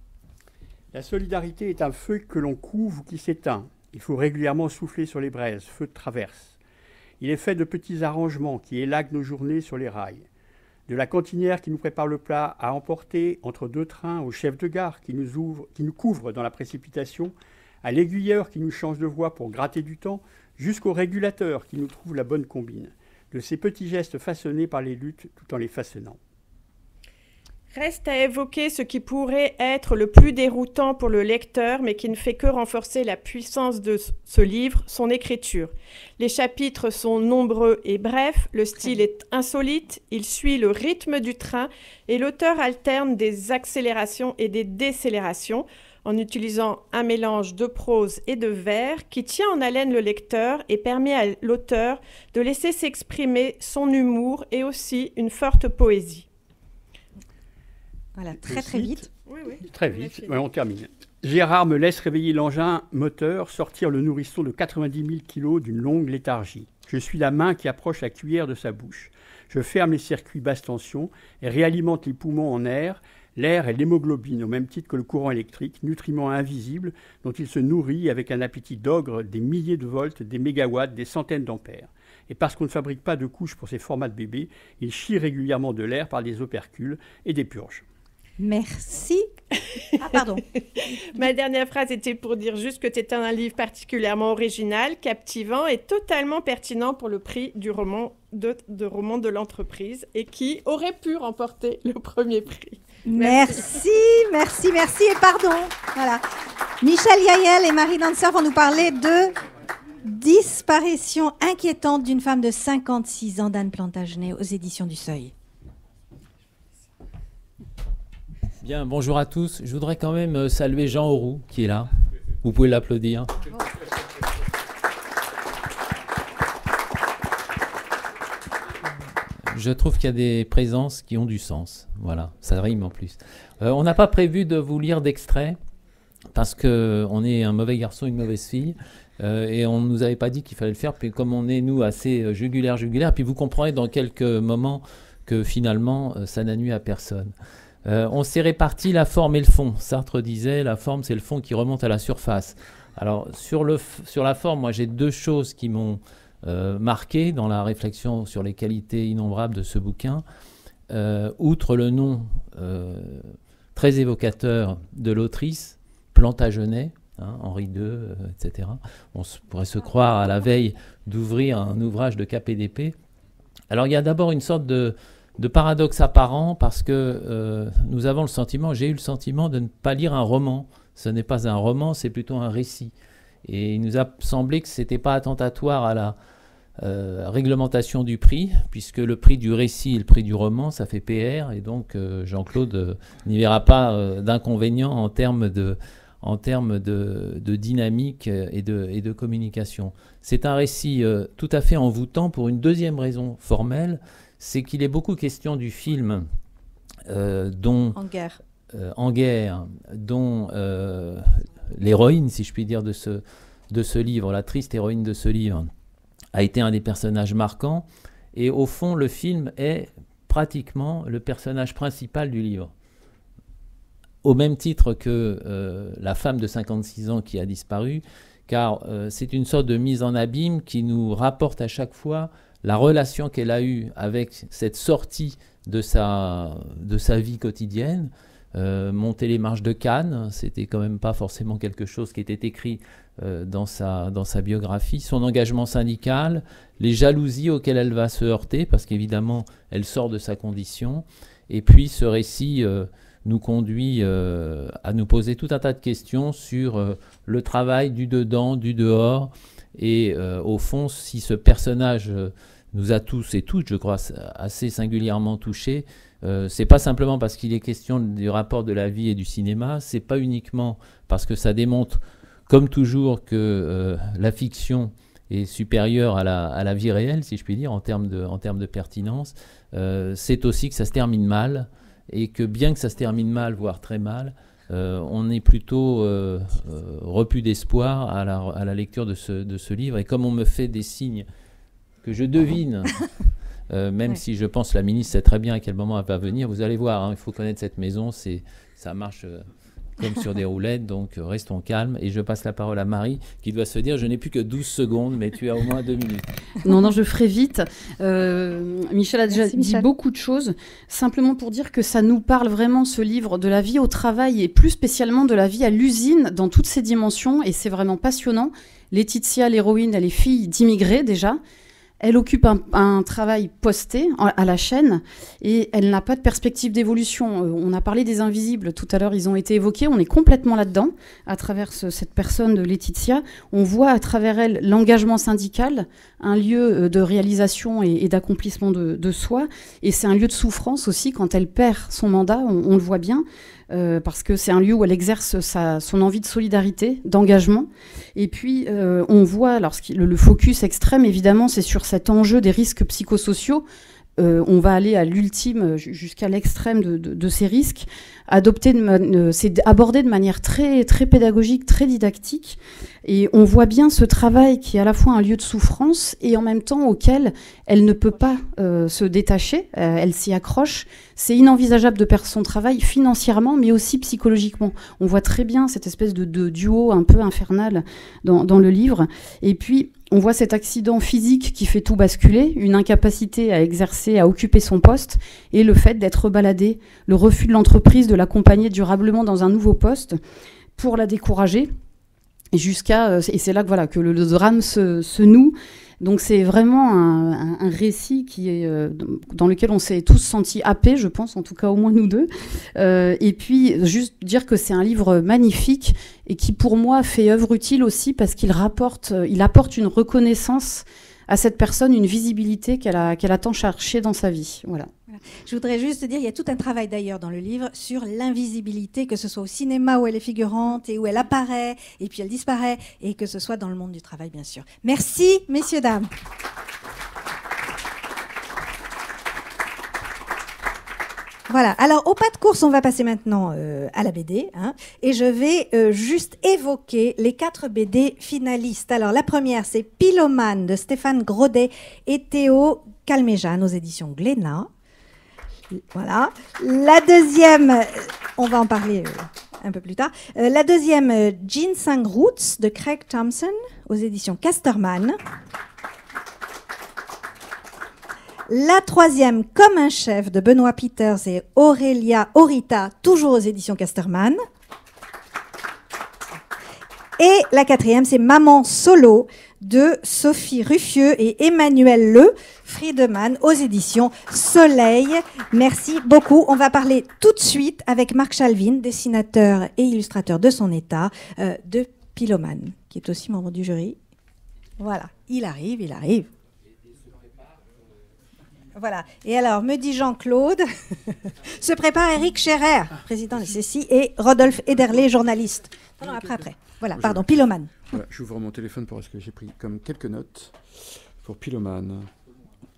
La solidarité est un feu que l'on couve ou qui s'éteint. Il faut régulièrement souffler sur les braises, feu de traverse. Il est fait de petits arrangements qui élaguent nos journées sur les rails. De la cantinière qui nous prépare le plat à emporter entre deux trains au chef de gare qui nous couvre dans la précipitation, à l'aiguilleur qui nous change de voie pour gratter du temps, jusqu'au régulateur qui nous trouve la bonne combine. De ces petits gestes façonnés par les luttes tout en les façonnant. Reste à évoquer ce qui pourrait être le plus déroutant pour le lecteur, mais qui ne fait que renforcer la puissance de ce livre, son écriture. Les chapitres sont nombreux et brefs, le style est insolite, il suit le rythme du train et l'auteur alterne des accélérations et des décélérations en utilisant un mélange de prose et de vers qui tient en haleine le lecteur et permet à l'auteur de laisser s'exprimer son humour et aussi une forte poésie. Voilà, très vite. Oui. Très vite, on termine. Gérard me laisse réveiller l'engin moteur, sortir le nourrisson de 90 000 kilos d'une longue léthargie. Je suis la main qui approche la cuillère de sa bouche. Je ferme les circuits basse tension et réalimente les poumons en air. L'air est l'hémoglobine, au même titre que le courant électrique, nutriment invisible dont il se nourrit avec un appétit d'ogre des milliers de volts, des mégawatts, des centaines d'ampères. Et parce qu'on ne fabrique pas de couches pour ces formats de bébés, il chie régulièrement de l'air par des opercules et des purges. Merci. Ah, pardon. Ma dernière phrase était pour dire juste que c'est un livre particulièrement original, captivant et totalement pertinent pour le prix du roman de l'entreprise et qui aurait pu remporter le premier prix. Merci. Et pardon. Voilà. Michel Yael et Marie Danser vont nous parler de Disparition inquiétante d'une femme de 56 ans d'Anne Plantagenet aux éditions du Seuil. Bien, bonjour à tous. Je voudrais quand même saluer Jean Auroux qui est là. Vous pouvez l'applaudir. Je trouve qu'il y a des présences qui ont du sens. Voilà, ça rime en plus. On n'a pas prévu de vous lire d'extrait parce qu'on est un mauvais garçon, une mauvaise fille. Et on ne nous avait pas dit qu'il fallait le faire. Puis comme on est, nous, assez jugulaire, puis vous comprendrez dans quelques moments que finalement, ça n'a nui à personne. On s'est réparti la forme et le fond. Sartre disait, la forme, c'est le fond qui remonte à la surface. Alors, sur la forme, moi, j'ai deux choses qui m'ont marqué dans la réflexion sur les qualités innombrables de ce bouquin. Outre le nom très évocateur de l'autrice, Plantagenet, Henri II, etc. On pourrait se croire à la veille d'ouvrir un ouvrage de KPDP. Alors, il y a d'abord une sorte de paradoxe apparent parce que nous avons le sentiment, j'ai eu le sentiment de ne pas lire un roman. Ce n'est pas un roman, c'est plutôt un récit. Et il nous a semblé que ce n'était pas attentatoire à la réglementation du prix, puisque le prix du récit et le prix du roman, ça fait PR, et donc Jean-Claude n'y verra pas d'inconvénient en termes de dynamique et de communication. C'est un récit tout à fait envoûtant pour une deuxième raison formelle, c'est qu'il est beaucoup question du film dont En guerre, dont l'héroïne, si je puis dire, de ce livre, la triste héroïne de ce livre, a été un des personnages marquants. Et au fond, le film est pratiquement le personnage principal du livre. Au même titre que la femme de 56 ans qui a disparu, car c'est une sorte de mise en abîme qui nous rapporte à chaque fois la relation qu'elle a eue avec cette sortie de sa vie quotidienne, monter les marches de Cannes, c'était quand même pas forcément quelque chose qui était écrit dans sa biographie, son engagement syndical, les jalousies auxquelles elle va se heurter, parce qu'évidemment, elle sort de sa condition, et puis ce récit nous conduit à nous poser tout un tas de questions sur le travail du dedans, du dehors, et au fond, si ce personnage nous a tous et toutes, je crois, assez singulièrement touchés, c'est pas simplement parce qu'il est question du rapport de la vie et du cinéma, c'est pas uniquement parce que ça démontre, comme toujours, que la fiction est supérieure à la vie réelle, si je puis dire, en termes de pertinence, c'est aussi que ça se termine mal, et que bien que ça se termine mal, voire très mal, on est plutôt repu d'espoir à la lecture de ce livre. Et comme on me fait des signes que je devine, même si je pense que la ministre sait très bien à quel moment elle va venir, vous allez voir, hein, il faut connaître cette maison, ça marche comme sur des roulettes, donc restons calmes. Et je passe la parole à Marie, qui doit se dire, je n'ai plus que 12 secondes, mais tu as au moins 2 minutes. Non, je ferai vite. Michel a déjà dit beaucoup de choses, simplement pour dire que ça nous parle vraiment, ce livre, de la vie au travail, et plus spécialement de la vie à l'usine, dans toutes ses dimensions, et c'est vraiment passionnant. Laetitia, l'héroïne, elle est fille d'immigrés déjà. Elle occupe un travail posté à la chaîne et elle n'a pas de perspective d'évolution. On a parlé des invisibles tout à l'heure, ils ont été évoqués. On est complètement là-dedans à travers cette personne de Laetitia. On voit à travers elle l'engagement syndical, un lieu de réalisation et d'accomplissement de soi. Et c'est un lieu de souffrance aussi quand elle perd son mandat, on le voit bien. Parce que c'est un lieu où elle exerce son envie de solidarité, d'engagement. Et puis, on voit, alors le focus extrême, évidemment, c'est sur cet enjeu des risques psychosociaux. On va aller à l'ultime, jusqu'à l'extrême de ces risques. C'est abordé de manière très, très pédagogique, très didactique. Et on voit bien ce travail qui est à la fois un lieu de souffrance et en même temps auquel elle ne peut pas se détacher. Elle s'y accroche. C'est inenvisageable de perdre son travail financièrement, mais aussi psychologiquement. On voit très bien cette espèce de duo un peu infernal dans le livre. Et puis, on voit cet accident physique qui fait tout basculer, une incapacité à exercer, à occuper son poste, et le fait d'être baladé, le refus de l'entreprise de l'accompagner durablement dans un nouveau poste pour la décourager, et c'est là que le drame se noue. Donc c'est vraiment un récit qui est, dans lequel on s'est tous sentis happés, je pense, en tout cas au moins nous deux. Et puis juste dire que c'est un livre magnifique et qui pour moi fait œuvre utile aussi parce qu'il apporte une reconnaissance à cette personne, une visibilité qu'elle a tant cherché dans sa vie. Voilà. Je voudrais juste dire, il y a tout un travail d'ailleurs dans le livre sur l'invisibilité, que ce soit au cinéma où elle est figurante et où elle apparaît et puis elle disparaît, et que ce soit dans le monde du travail, bien sûr. Merci, messieurs, dames. Voilà, alors au pas de course, on va passer maintenant à la BD, hein, et je vais juste évoquer les 4 BD finalistes. Alors la première, c'est Pylomane de Stéphane Groddet et Théo Calmejane aux éditions Glénat. Voilà. La deuxième, on va en parler un peu plus tard. La deuxième, Ginseng Roots de Craig Thompson aux éditions Casterman. La troisième, Comme un chef de Benoît Peters et Aurélia Orita, toujours aux éditions Casterman. Et la quatrième, c'est Maman solo de Sophie Ruffieux et Emmanuel Le Friedemann aux éditions Soleil. Merci beaucoup. On va parler tout de suite avec Marc Chalvin, dessinateur et illustrateur de son état, de Pylomane, qui est aussi membre du jury. Voilà, il arrive. Voilà. Et alors, me dit Jean-Claude, se prépare Eric Scherer, président de CECI, et Rodolphe Ederlé, journaliste. Non, après. Voilà, pardon, Pylomane. Voilà, j'ouvre mon téléphone parce que j'ai pris comme quelques notes pour Pylomane.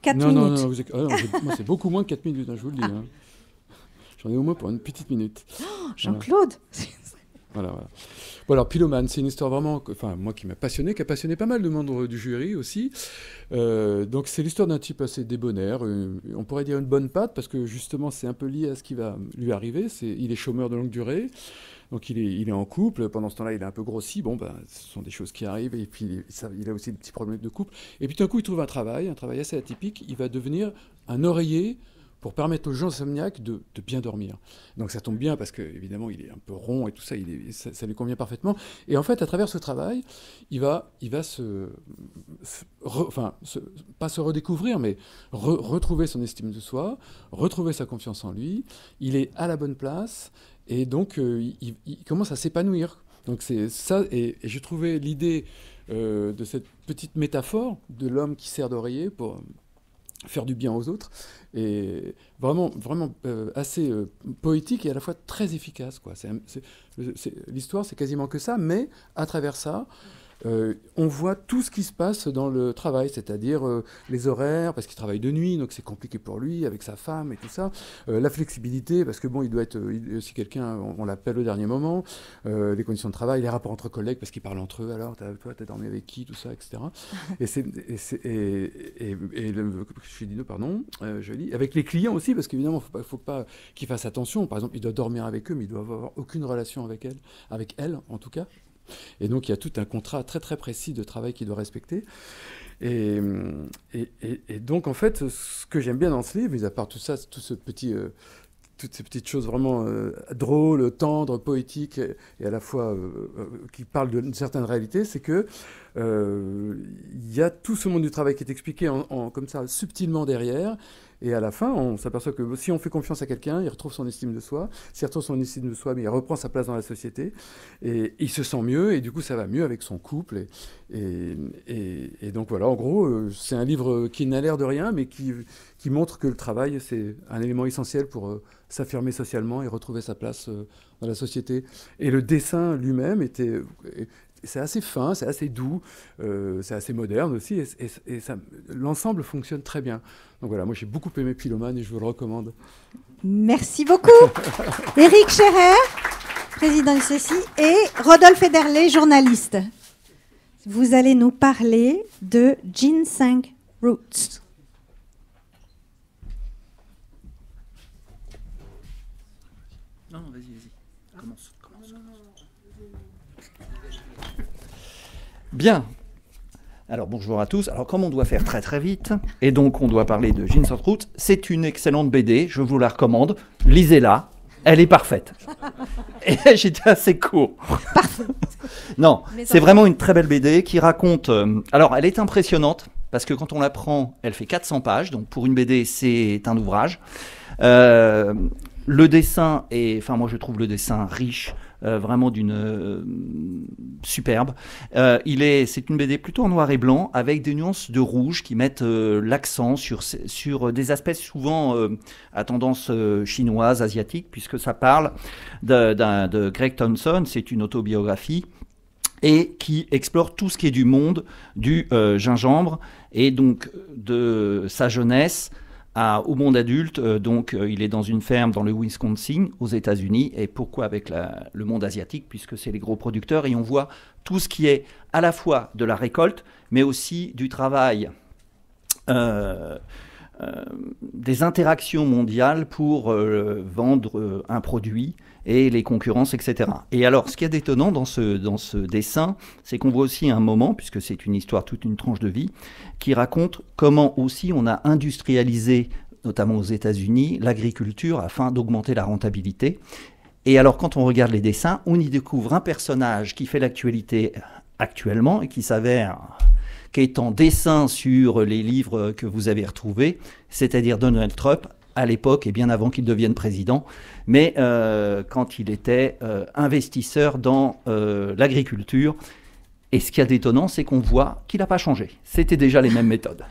4 minutes. Non, moi, c'est beaucoup moins de 4 minutes, hein, je vous le dis. Hein. J'en ai au moins pour une petite minute. Oh, Jean-Claude. Voilà. Bon, alors, Pylomane, c'est une histoire vraiment, moi qui m'a passionné, qui a passionné pas mal de membres du jury aussi. Donc, c'est l'histoire d'un type assez débonnaire, on pourrait dire une bonne patte, parce que justement, c'est un peu lié à ce qui va lui arriver. Il est chômeur de longue durée, donc il est en couple. Pendant ce temps-là, il est un peu grossi. Bon, ce sont des choses qui arrivent, et puis il a aussi des petits problèmes de couple. Et puis, tout d'un coup, il trouve un travail assez atypique. Il va devenir un oreiller pour permettre aux gens insomniaques de bien dormir. Donc ça tombe bien parce que évidemment il est un peu rond et tout ça, ça lui convient parfaitement. Et en fait, à travers ce travail, il va pas se redécouvrir, mais retrouver son estime de soi, retrouver sa confiance en lui. Il est à la bonne place et donc il commence à s'épanouir. Donc c'est ça, et je trouvais l'idée de cette petite métaphore de l'homme qui sert d'oreiller pour faire du bien aux autres, et vraiment assez poétique et à la fois très efficace, quoi. L'histoire, c'est quasiment que ça, mais à travers ça, on voit tout ce qui se passe dans le travail, c'est-à-dire les horaires, parce qu'il travaille de nuit, donc c'est compliqué pour lui, avec sa femme et tout ça, la flexibilité, parce que bon, il doit être, si quelqu'un, on l'appelle au dernier moment, les conditions de travail, les rapports entre collègues, parce qu'ils parlent entre eux, alors toi, t'as dormi avec qui, tout ça, etc. Je lis, avec les clients aussi, parce qu'évidemment, faut pas qu'ils fassent attention, par exemple, il doit dormir avec eux, mais il doit avoir aucune relation avec elle en tout cas. Et donc, il y a tout un contrat très, très précis de travail qu'il doit respecter. Et donc, en fait, ce que j'aime bien dans ce livre, mis à part tout ça, toutes ces petites choses vraiment drôles, tendres, poétiques, et à la fois qui parlent d'une certaine réalité, c'est que il y a tout ce monde du travail qui est expliqué comme ça, subtilement derrière. Et à la fin, on s'aperçoit que si on fait confiance à quelqu'un, il retrouve son estime de soi. S'il retrouve son estime de soi, mais il reprend sa place dans la société. Et il se sent mieux, et du coup, ça va mieux avec son couple. Et donc voilà, en gros, c'est un livre qui n'a l'air de rien, mais qui montre que le travail, c'est un élément essentiel pour s'affirmer socialement et retrouver sa place dans la société. Et le dessin lui-même c'est assez fin, c'est assez doux, c'est assez moderne aussi, et l'ensemble fonctionne très bien. Donc voilà, moi j'ai beaucoup aimé Pylomane et je vous le recommande. Merci beaucoup. Éric Scherer, président du CCI, et Rodolphe Ederle, journaliste. Vous allez nous parler de Ginseng Roots. Non, vas-y, commence. Bien. Alors bonjour à tous. Alors comme on doit faire très très vite, et donc on doit parler de Ginseng Roots, c'est une excellente BD, je vous la recommande. Lisez-la, elle est parfaite. Et j'étais assez court. Non, c'est vraiment une très belle BD qui raconte... alors elle est impressionnante, parce que quand on la prend, elle fait 400 pages, donc pour une BD c'est un ouvrage. Le dessin est... Enfin moi je trouve le dessin riche, vraiment d'une superbe. C'est une BD plutôt en noir et blanc avec des nuances de rouge qui mettent l'accent sur des aspects souvent à tendance chinoise, asiatique, puisque ça parle de Greg Thompson, c'est une autobiographie, et qui explore tout ce qui est du monde du gingembre et donc de sa jeunesse au monde adulte. Donc il est dans une ferme dans le Wisconsin aux États-Unis. Et pourquoi avec le monde asiatique, puisque c'est les gros producteurs, et on voit tout ce qui est à la fois de la récolte mais aussi du travail, des interactions mondiales pour vendre un produit et les concurrences, etc. Et alors, ce qui est d'étonnant dans ce dessin, c'est qu'on voit aussi un moment, puisque c'est une histoire, toute une tranche de vie, qui raconte comment aussi on a industrialisé, notamment aux États-Unis, l'agriculture afin d'augmenter la rentabilité. Et alors, quand on regarde les dessins, on y découvre un personnage qui fait l'actualité actuellement et qui s'avère qu'est en dessin sur les livres que vous avez retrouvés, c'est-à-dire Donald Trump, à l'époque et bien avant qu'il devienne président, mais quand il était investisseur dans l'agriculture. Et ce qui est d'étonnant, c'est qu'on voit qu'il n'a pas changé. C'était déjà les mêmes méthodes.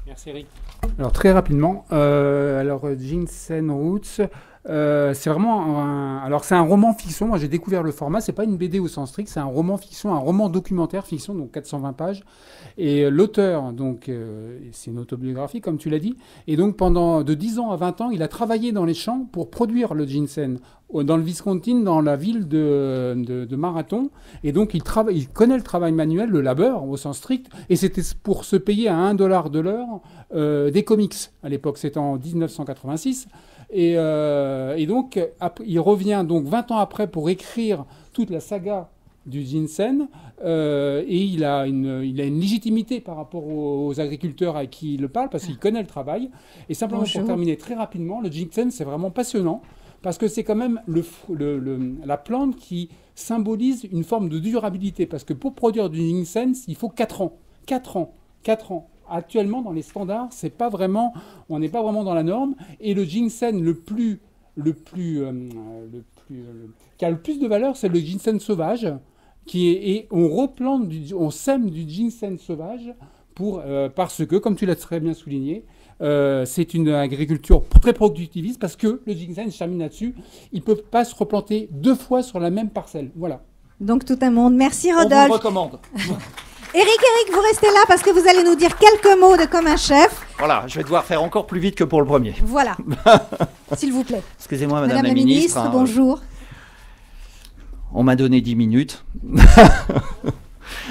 Merci Eric. Alors très rapidement, Ginseng Roots, c'est vraiment alors c'est un roman fiction. Moi j'ai découvert le format, c'est pas une BD au sens strict, c'est un roman fiction, un roman documentaire fiction, donc 420 pages. Et l'auteur, donc c'est une autobiographie comme tu l'as dit, et donc de 10 ans à 20 ans, il a travaillé dans les champs pour produire le ginseng dans le Wisconsin, dans la ville de Marathon. Et donc il connaît le travail manuel, le labeur au sens strict, et c'était pour se payer à $1 de l'heure des comics. À l'époque, c'était en 1986. Et donc, il revient donc 20 ans après pour écrire toute la saga du ginseng et il a une légitimité par rapport aux agriculteurs à qui il le parle parce qu'il connaît le travail. Et simplement pour terminer très rapidement, le ginseng c'est vraiment passionnant parce que c'est quand même la plante qui symbolise une forme de durabilité parce que pour produire du ginseng il faut 4 ans. 4 ans. Actuellement dans les standards on n'est pas vraiment dans la norme et le ginseng qui a le plus de valeur c'est le ginseng sauvage. Et on sème du ginseng sauvage parce que, comme tu l'as très bien souligné, c'est une agriculture très productiviste parce que le ginseng, je termine là-dessus, il ne peut pas se replanter 2 fois sur la même parcelle. Voilà. Donc tout un monde. Merci Rodolphe. On vous le recommande. Eric, vous restez là parce que vous allez nous dire quelques mots de Comme un chef. Voilà, je vais devoir faire encore plus vite que pour le premier. Voilà, s'il vous plaît. Excusez-moi, Madame la ministre. Bonjour. On m'a donné 10 minutes.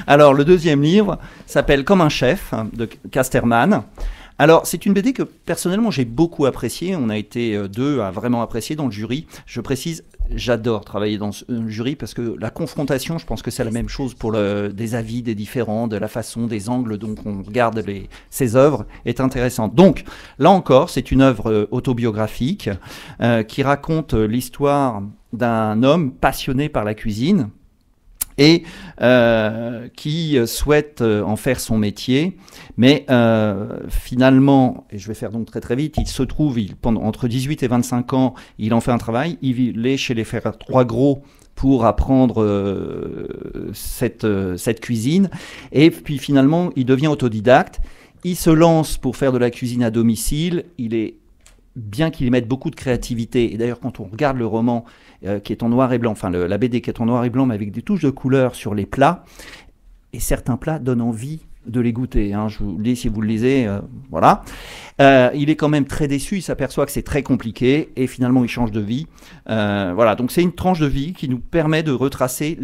Alors, le deuxième livre s'appelle Comme un chef, de Casterman. Alors, c'est une BD que, personnellement, j'ai beaucoup appréciée. On a été 2 à vraiment apprécier dans le jury. Je précise, j'adore travailler dans ce jury parce que la confrontation, je pense que c'est la même chose pour des avis, des différents, de la façon, des angles dont on regarde ces œuvres, est intéressante. Donc, là encore, c'est une œuvre autobiographique qui raconte l'histoire d'un homme passionné par la cuisine et qui souhaite en faire son métier, mais finalement, et je vais faire donc très très vite, il se trouve, entre 18 et 25 ans, il en fait un travail, il est chez les frères Trois Gros pour apprendre cette cuisine, et puis finalement, il devient autodidacte, il se lance pour faire de la cuisine à domicile, bien qu'il y mette beaucoup de créativité, et d'ailleurs quand on regarde le roman qui est en noir et blanc, enfin la BD qui est en noir et blanc mais avec des touches de couleur sur les plats, et certains plats donnent envie de les goûter, hein. Je vous le dis si vous le lisez, voilà. Il est quand même très déçu, il s'aperçoit que c'est très compliqué et finalement il change de vie. Voilà, donc c'est une tranche de vie qui nous permet de retracer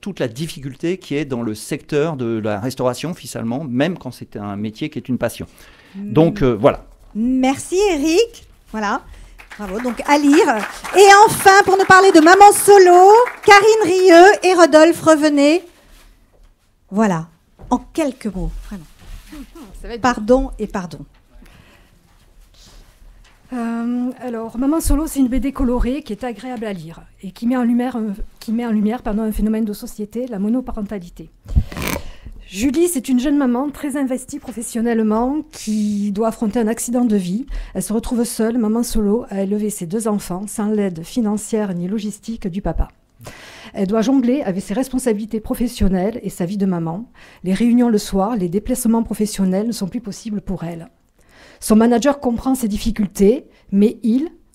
toute la difficulté qui est dans le secteur de la restauration finalement, même quand c'est un métier qui est une passion. Donc voilà. Merci Eric. Voilà. Bravo, donc à lire. Et enfin, pour nous parler de Maman Solo, Karine Rieu et Rodolphe, revenez. Voilà, en quelques mots, vraiment. Pardon et pardon. Alors, Maman Solo, c'est une BD colorée qui est agréable à lire et qui met en lumière un phénomène de société, la monoparentalité. Julie, c'est une jeune maman très investie professionnellement qui doit affronter un accident de vie. Elle se retrouve seule, maman solo, à élever ses 2 enfants sans l'aide financière ni logistique du papa. Elle doit jongler avec ses responsabilités professionnelles et sa vie de maman. Les réunions le soir, les déplacements professionnels ne sont plus possibles pour elle. Son manager comprend ses difficultés, mais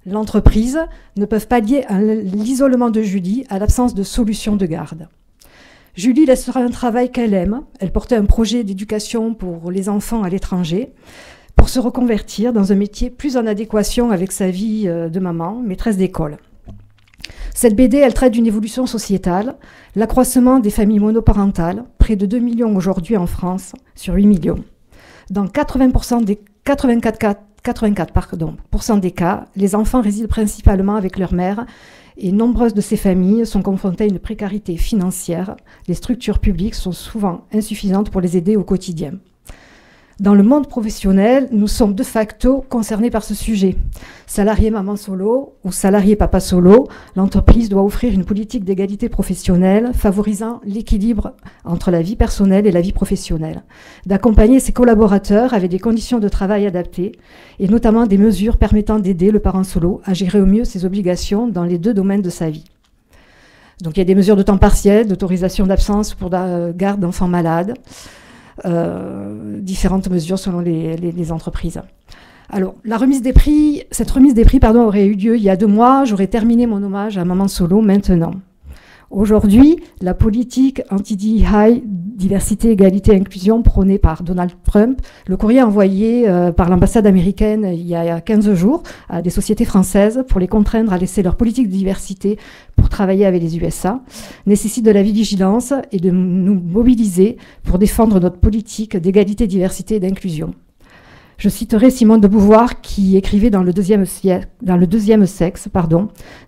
l'entreprise, ne peuvent pallier l'isolement de Julie à l'absence de solution de garde. Julie laissera un travail qu'elle aime. Elle portait un projet d'éducation pour les enfants à l'étranger pour se reconvertir dans un métier plus en adéquation avec sa vie de maman, maîtresse d'école. Cette BD, elle traite d'une évolution sociétale, l'accroissement des familles monoparentales, près de 2 millions aujourd'hui en France, sur 8 millions. Dans 84% des cas, les enfants résident principalement avec leur mère et nombreuses de ces familles sont confrontées à une précarité financière. Les structures publiques sont souvent insuffisantes pour les aider au quotidien. Dans le monde professionnel, nous sommes de facto concernés par ce sujet. Salarié maman solo ou salarié papa solo, l'entreprise doit offrir une politique d'égalité professionnelle favorisant l'équilibre entre la vie personnelle et la vie professionnelle, d'accompagner ses collaborateurs avec des conditions de travail adaptées et notamment des mesures permettant d'aider le parent solo à gérer au mieux ses obligations dans les 2 domaines de sa vie. Donc il y a des mesures de temps partiel, d'autorisation d'absence pour la garde d'enfants malades, différentes mesures selon les entreprises. Alors, cette remise des prix aurait eu lieu il y a 2 mois. J'aurais terminé mon hommage à Maman Solo maintenant. Aujourd'hui, la politique anti-DEI, diversité, égalité, inclusion prônée par Donald Trump, le courrier envoyé par l'ambassade américaine il y a 15 jours à des sociétés françaises pour les contraindre à laisser leur politique de diversité pour travailler avec les USA, nécessite de la vigilance et de nous mobiliser pour défendre notre politique d'égalité, diversité et d'inclusion. Je citerai Simone de Beauvoir qui écrivait dans le deuxième sexe,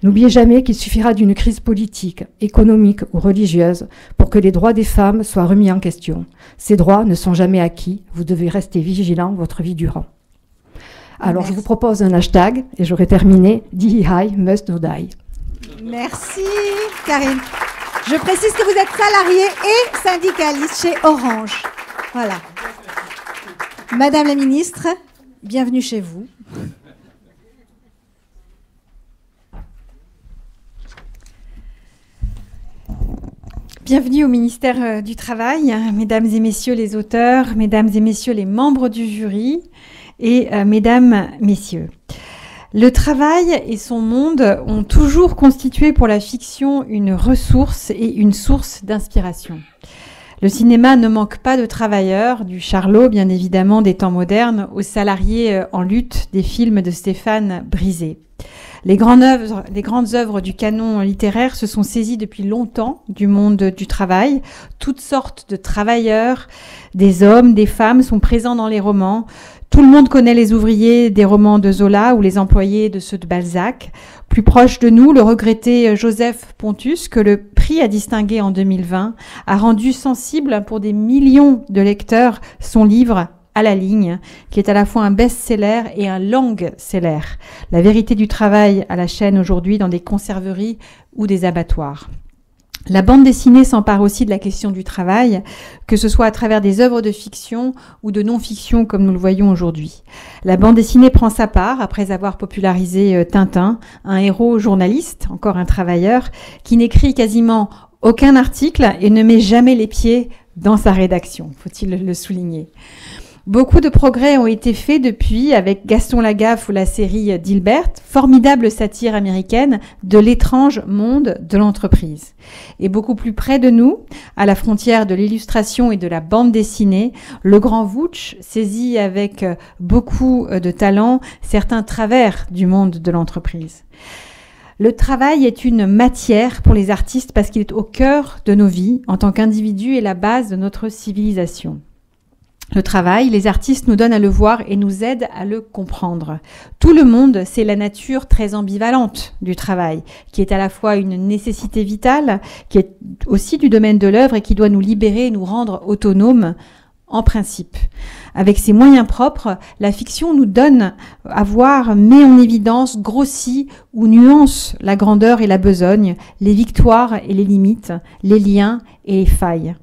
n'oubliez jamais qu'il suffira d'une crise politique, économique ou religieuse pour que les droits des femmes soient remis en question. Ces droits ne sont jamais acquis, vous devez rester vigilant votre vie durant. Alors je vous propose un hashtag et j'aurai terminé, DEI must not die. Merci Karine. Je précise que vous êtes salarié et syndicaliste chez Orange. Voilà. Madame la ministre, bienvenue chez vous. Bienvenue au ministère du Travail, mesdames et messieurs les auteurs, mesdames et messieurs les membres du jury et mesdames, messieurs. Le travail et son monde ont toujours constitué pour la fiction une ressource et une source d'inspiration. Le cinéma ne manque pas de travailleurs, du Charlot bien évidemment des temps modernes, aux salariés en lutte des films de Stéphane Brisé. Les grandes œuvres du canon littéraire se sont saisies depuis longtemps du monde du travail. Toutes sortes de travailleurs, des hommes, des femmes sont présents dans les romans. Tout le monde connaît les ouvriers des romans de Zola ou les employés de ceux de Balzac. Plus proche de nous, le regretté Joseph Pontus, que le prix a distingué en 2020, a rendu sensible pour des millions de lecteurs son livre « À la ligne », qui est à la fois un best-seller et un long-seller. La vérité du travail à la chaîne aujourd'hui dans des conserveries ou des abattoirs. La bande dessinée s'empare aussi de la question du travail, que ce soit à travers des œuvres de fiction ou de non-fiction comme nous le voyons aujourd'hui. La bande dessinée prend sa part après avoir popularisé Tintin, un héros journaliste, encore un travailleur, qui n'écrit quasiment aucun article et ne met jamais les pieds dans sa rédaction, faut-il le souligner. Beaucoup de progrès ont été faits depuis avec Gaston Lagaffe ou la série Dilbert, formidable satire américaine de l'étrange monde de l'entreprise. Et beaucoup plus près de nous, à la frontière de l'illustration et de la bande dessinée, le grand Vooch saisit avec beaucoup de talent certains travers du monde de l'entreprise. Le travail est une matière pour les artistes parce qu'il est au cœur de nos vies en tant qu'individus et la base de notre civilisation. Le travail, les artistes nous donnent à le voir et nous aident à le comprendre. Tout le monde sait la nature très ambivalente du travail, qui est à la fois une nécessité vitale, qui est aussi du domaine de l'œuvre et qui doit nous libérer et nous rendre autonomes en principe. Avec ses moyens propres, la fiction nous donne à voir, met en évidence, grossit ou nuance la grandeur et la besogne, les victoires et les limites, les liens et les failles.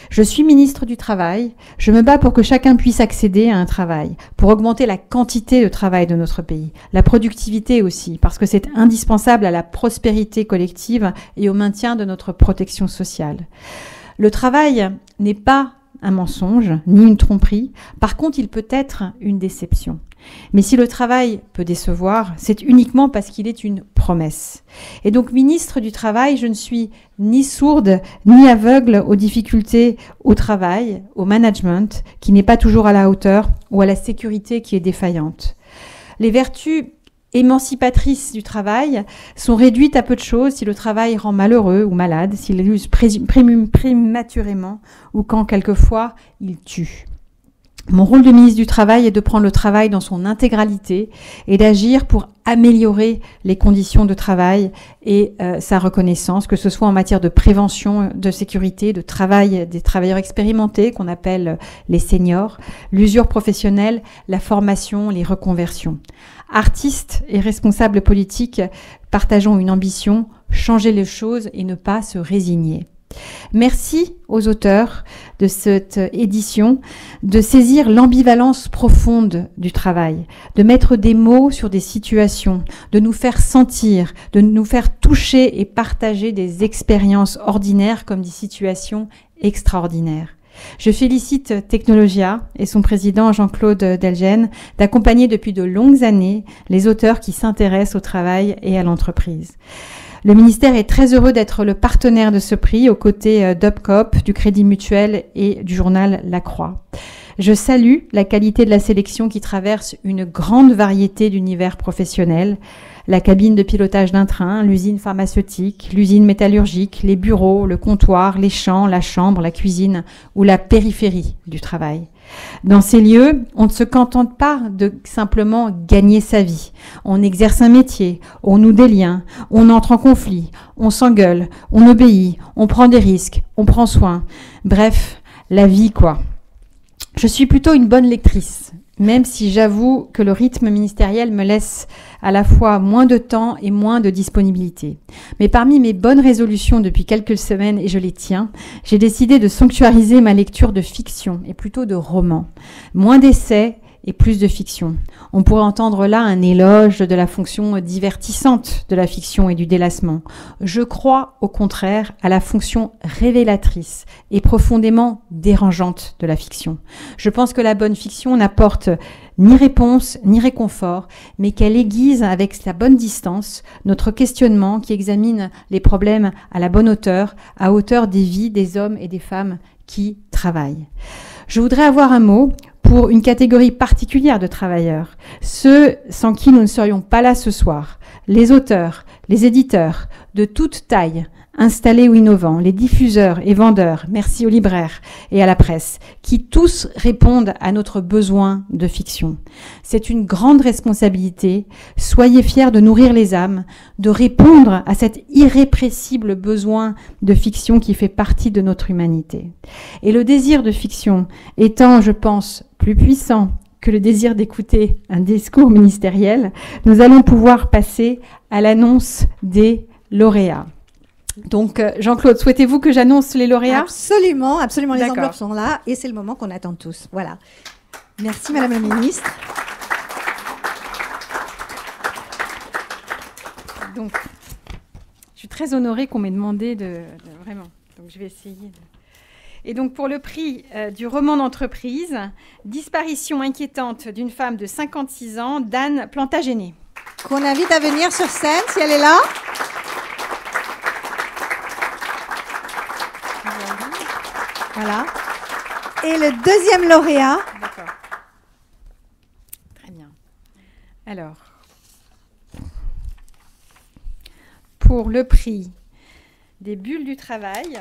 Je suis ministre du Travail, je me bats pour que chacun puisse accéder à un travail, pour augmenter la quantité de travail de notre pays, la productivité aussi, parce que c'est indispensable à la prospérité collective et au maintien de notre protection sociale. Le travail n'est pas un mensonge, ni une tromperie. Par contre, il peut être une déception. Mais si le travail peut décevoir, c'est uniquement parce qu'il est une promesse. Et donc, ministre du Travail, je ne suis ni sourde, ni aveugle aux difficultés au travail, au management, qui n'est pas toujours à la hauteur, ou à la sécurité qui est défaillante. Les vertus émancipatrices du travail sont réduites à peu de choses si le travail rend malheureux ou malade, s'il l'use prématurément ou quand quelquefois il tue. Mon rôle de ministre du Travail est de prendre le travail dans son intégralité et d'agir pour améliorer les conditions de travail et sa reconnaissance, que ce soit en matière de prévention, de sécurité, de travail des travailleurs expérimentés, qu'on appelle les seniors, l'usure professionnelle, la formation, les reconversions. Artistes et responsables politiques, partageons une ambition, changer les choses et ne pas se résigner. Merci aux auteurs de cette édition de saisir l'ambivalence profonde du travail, de mettre des mots sur des situations, de nous faire sentir, de nous faire toucher et partager des expériences ordinaires comme des situations extraordinaires. Je félicite Technologia et son président Jean-Claude Delgen d'accompagner depuis de longues années les auteurs qui s'intéressent au travail et à l'entreprise. Le ministère est très heureux d'être le partenaire de ce prix aux côtés d'Upcop, du Crédit Mutuel et du journal La Croix. Je salue la qualité de la sélection qui traverse une grande variété d'univers professionnels. la cabine de pilotage d'un train, l'usine pharmaceutique, l'usine métallurgique, les bureaux, le comptoir, les champs, la chambre, la cuisine ou la périphérie du travail. Dans ces lieux, on ne se contente pas de simplement gagner sa vie. On exerce un métier, on noue des liens, on entre en conflit, on s'engueule, on obéit, on prend des risques, on prend soin. Bref, la vie quoi. Je suis plutôt une bonne lectrice, même si j'avoue que le rythme ministériel me laisse à la fois moins de temps et moins de disponibilité. Mais parmi mes bonnes résolutions depuis quelques semaines, et je les tiens, j'ai décidé de sanctuariser ma lecture de fiction, et plutôt de romans. Moins d'essais et plus de fiction. On pourrait entendre là un éloge de la fonction divertissante de la fiction et du délassement. Je crois, au contraire, à la fonction révélatrice et profondément dérangeante de la fiction. Je pense que la bonne fiction n'apporte ni réponse ni réconfort, mais qu'elle aiguise avec la bonne distance notre questionnement qui examine les problèmes à la bonne hauteur, à hauteur des vies des hommes et des femmes qui travaillent. Je voudrais avoir un mot pour une catégorie particulière de travailleurs, ceux sans qui nous ne serions pas là ce soir, les auteurs, les éditeurs, de toute taille, installés ou innovants, les diffuseurs et vendeurs, merci aux libraires et à la presse, qui tous répondent à notre besoin de fiction. C'est une grande responsabilité. Soyez fiers de nourrir les âmes, de répondre à cet irrépressible besoin de fiction qui fait partie de notre humanité. Et le désir de fiction étant, je pense, plus puissant que le désir d'écouter un discours ministériel, nous allons pouvoir passer à l'annonce des lauréats. Donc, Jean-Claude, souhaitez-vous que j'annonce les lauréats ? Absolument, absolument. Les D'accord. enveloppes sont là et c'est le moment qu'on attend tous. Voilà. Merci, Madame la Ministre. Donc, je suis très honorée qu'on m'ait demandé de vraiment. Donc, je vais essayer de... Et donc, pour le prix du roman d'entreprise, Disparition inquiétante d'une femme de 56 ans, d'Anne Plantagenet. Qu'on invite à venir sur scène, si elle est là. Voilà. Et le deuxième lauréat. D'accord. Très bien. Alors, pour le prix des bulles du travail,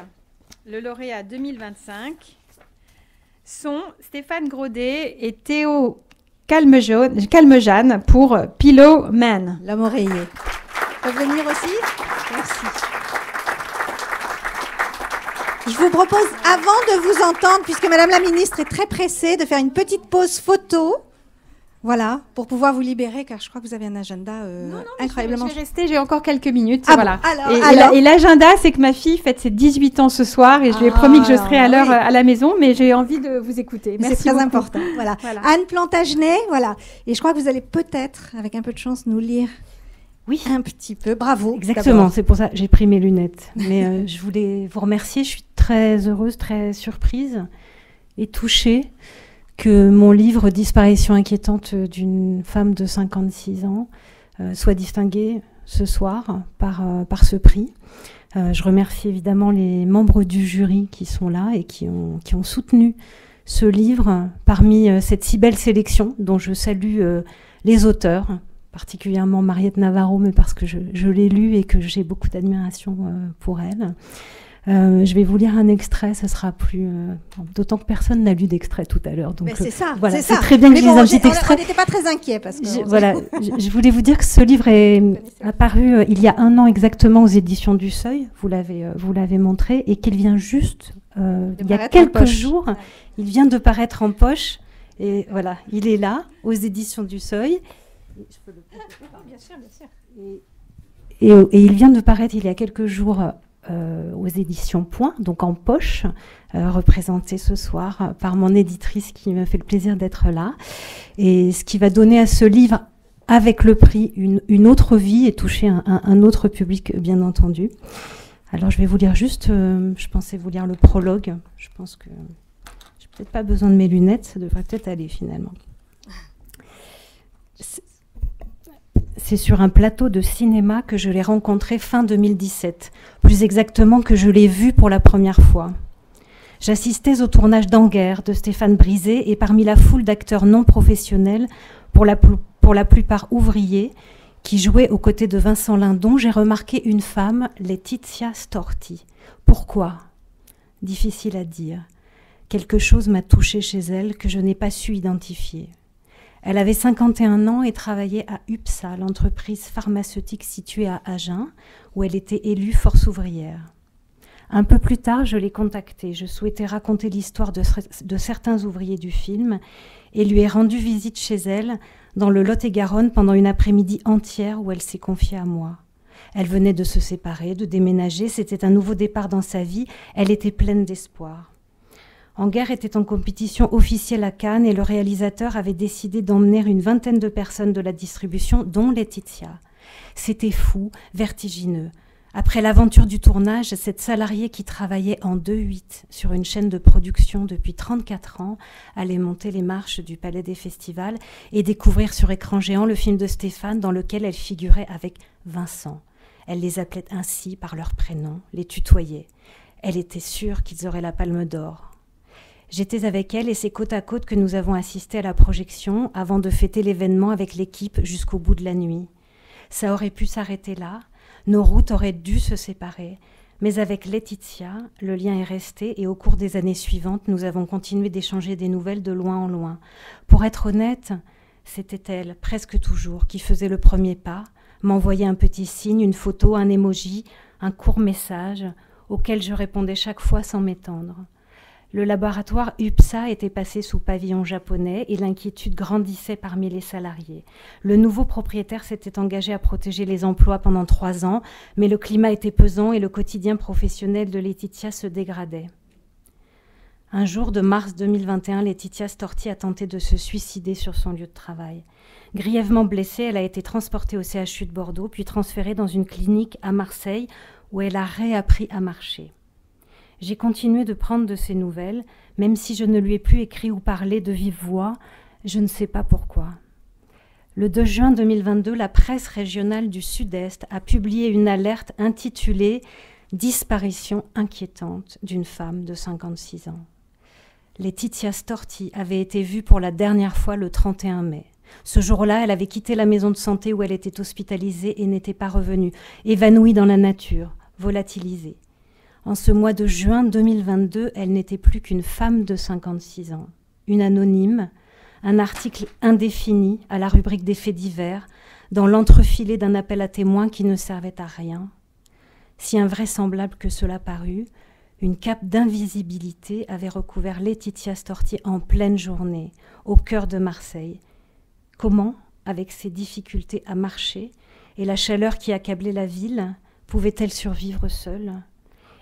le lauréat 2025 sont Stéphane Grodé et Théo Calmejane pour Pillow Man. L'homme oreiller. Peuvent venir aussi ? Merci. Je vous propose, avant de vous entendre, puisque Madame la Ministre est très pressée, de faire une petite pause photo. Voilà, pour pouvoir vous libérer, car je crois que vous avez un agenda incroyablement... Je vais rester, j'ai encore quelques minutes. Ah voilà. Bon, et l'agenda, c'est que ma fille fête ses 18 ans ce soir et je lui ai promis que je serai à l'heure à la maison, mais j'ai envie de vous écouter. Merci C'est très beaucoup. important. Voilà. Anne Plantagenet, voilà. Et je crois que vous allez peut-être, avec un peu de chance, nous lire un petit peu. Bravo. Exactement, c'est pour ça que j'ai pris mes lunettes. Mais je voulais vous remercier, je suis très heureuse, très surprise et touchée que mon livre « Disparition inquiétante d'une femme de 56 ans » soit distingué ce soir par ce prix. Je remercie évidemment les membres du jury qui sont là et qui ont soutenu ce livre parmi cette si belle sélection dont je salue les auteurs, particulièrement Mariette Navarro, mais parce que je l'ai lu et que j'ai beaucoup d'admiration pour elle. Je vais vous lire un extrait, ça sera plus... d'autant que personne n'a lu d'extrait tout à l'heure. Donc, c'est ça, voilà, c'est ça. très bien que Mais je lise bon, un petit extrait. On n'était pas très inquiets parce que... Voilà, je voulais vous dire que ce livre est apparu il y a 1 an exactement aux éditions du Seuil, vous l'avez montré, et qu'il vient juste, il y a quelques jours, il vient de paraître en poche, et voilà, il est là, aux éditions du Seuil. Bien sûr, bien sûr. Et il vient de paraître il y a quelques jours aux éditions Point, donc en poche, représenté ce soir par mon éditrice qui me fait le plaisir d'être là. Et ce qui va donner à ce livre, avec le prix, une autre vie et toucher un autre public, bien entendu. Alors je vais vous lire juste, je pensais vous lire le prologue. Je pense que j'ai peut-être pas besoin de mes lunettes, ça devrait peut-être aller finalement. C'est sur un plateau de cinéma que je l'ai rencontré fin 2017, plus exactement que je l'ai vu pour la première fois. J'assistais au tournage d'Anguère de Stéphane Brisé et parmi la foule d'acteurs non professionnels, pour la plupart ouvriers, qui jouait aux côtés de Vincent Lindon, j'ai remarqué une femme, Laetitia Storti. Pourquoi ? Difficile à dire. Quelque chose m'a touchée chez elle que je n'ai pas su identifier. Elle avait 51 ans et travaillait à UPSA, l'entreprise pharmaceutique située à Agen, où elle était élue force ouvrière. Un peu plus tard, je l'ai contactée. Je souhaitais raconter l'histoire de certains ouvriers du film et lui ai rendu visite chez elle, dans le Lot-et-Garonne, pendant une après-midi entière où elle s'est confiée à moi. Elle venait de se séparer, de déménager, c'était un nouveau départ dans sa vie, elle était pleine d'espoir. Anguère était en compétition officielle à Cannes et le réalisateur avait décidé d'emmener une vingtaine de personnes de la distribution, dont Laetitia. C'était fou, vertigineux. Après l'aventure du tournage, cette salariée qui travaillait en 2/8 sur une chaîne de production depuis 34 ans allait monter les marches du Palais des Festivals et découvrir sur écran géant le film de Stéphane dans lequel elle figurait avec Vincent. Elle les appelait ainsi par leur prénom, les tutoyait. Elle était sûre qu'ils auraient la Palme d'Or. J'étais avec elle et c'est côte à côte que nous avons assisté à la projection avant de fêter l'événement avec l'équipe jusqu'au bout de la nuit. Ça aurait pu s'arrêter là, nos routes auraient dû se séparer, mais avec Laetitia, le lien est resté et au cours des années suivantes, nous avons continué d'échanger des nouvelles de loin en loin. Pour être honnête, c'était elle, presque toujours, qui faisait le premier pas, m'envoyait un petit signe, une photo, un emoji, un court message, auquel je répondais chaque fois sans m'étendre. Le laboratoire UPSA était passé sous pavillon japonais et l'inquiétude grandissait parmi les salariés. Le nouveau propriétaire s'était engagé à protéger les emplois pendant 3 ans, mais le climat était pesant et le quotidien professionnel de Laetitia se dégradait. Un jour de mars 2021, Laetitia Storti a tenté de se suicider sur son lieu de travail. Grièvement blessée, elle a été transportée au CHU de Bordeaux, puis transférée dans une clinique à Marseille où elle a réappris à marcher. J'ai continué de prendre de ses nouvelles, même si je ne lui ai plus écrit ou parlé de vive voix, je ne sais pas pourquoi. Le 2 juin 2022, la presse régionale du Sud-Est a publié une alerte intitulée « Disparition inquiétante d'une femme de 56 ans ». Laetitia Storti avait été vue pour la dernière fois le 31 mai. Ce jour-là, elle avait quitté la maison de santé où elle était hospitalisée et n'était pas revenue, évanouie dans la nature, volatilisée. En ce mois de juin 2022, elle n'était plus qu'une femme de 56 ans, une anonyme, un article indéfini à la rubrique des faits divers, dans l'entrefilet d'un appel à témoins qui ne servait à rien. Si invraisemblable que cela parût, une cape d'invisibilité avait recouvert Laetitia Storti en pleine journée, au cœur de Marseille. Comment, avec ses difficultés à marcher et la chaleur qui accablait la ville, pouvait-elle survivre seule ?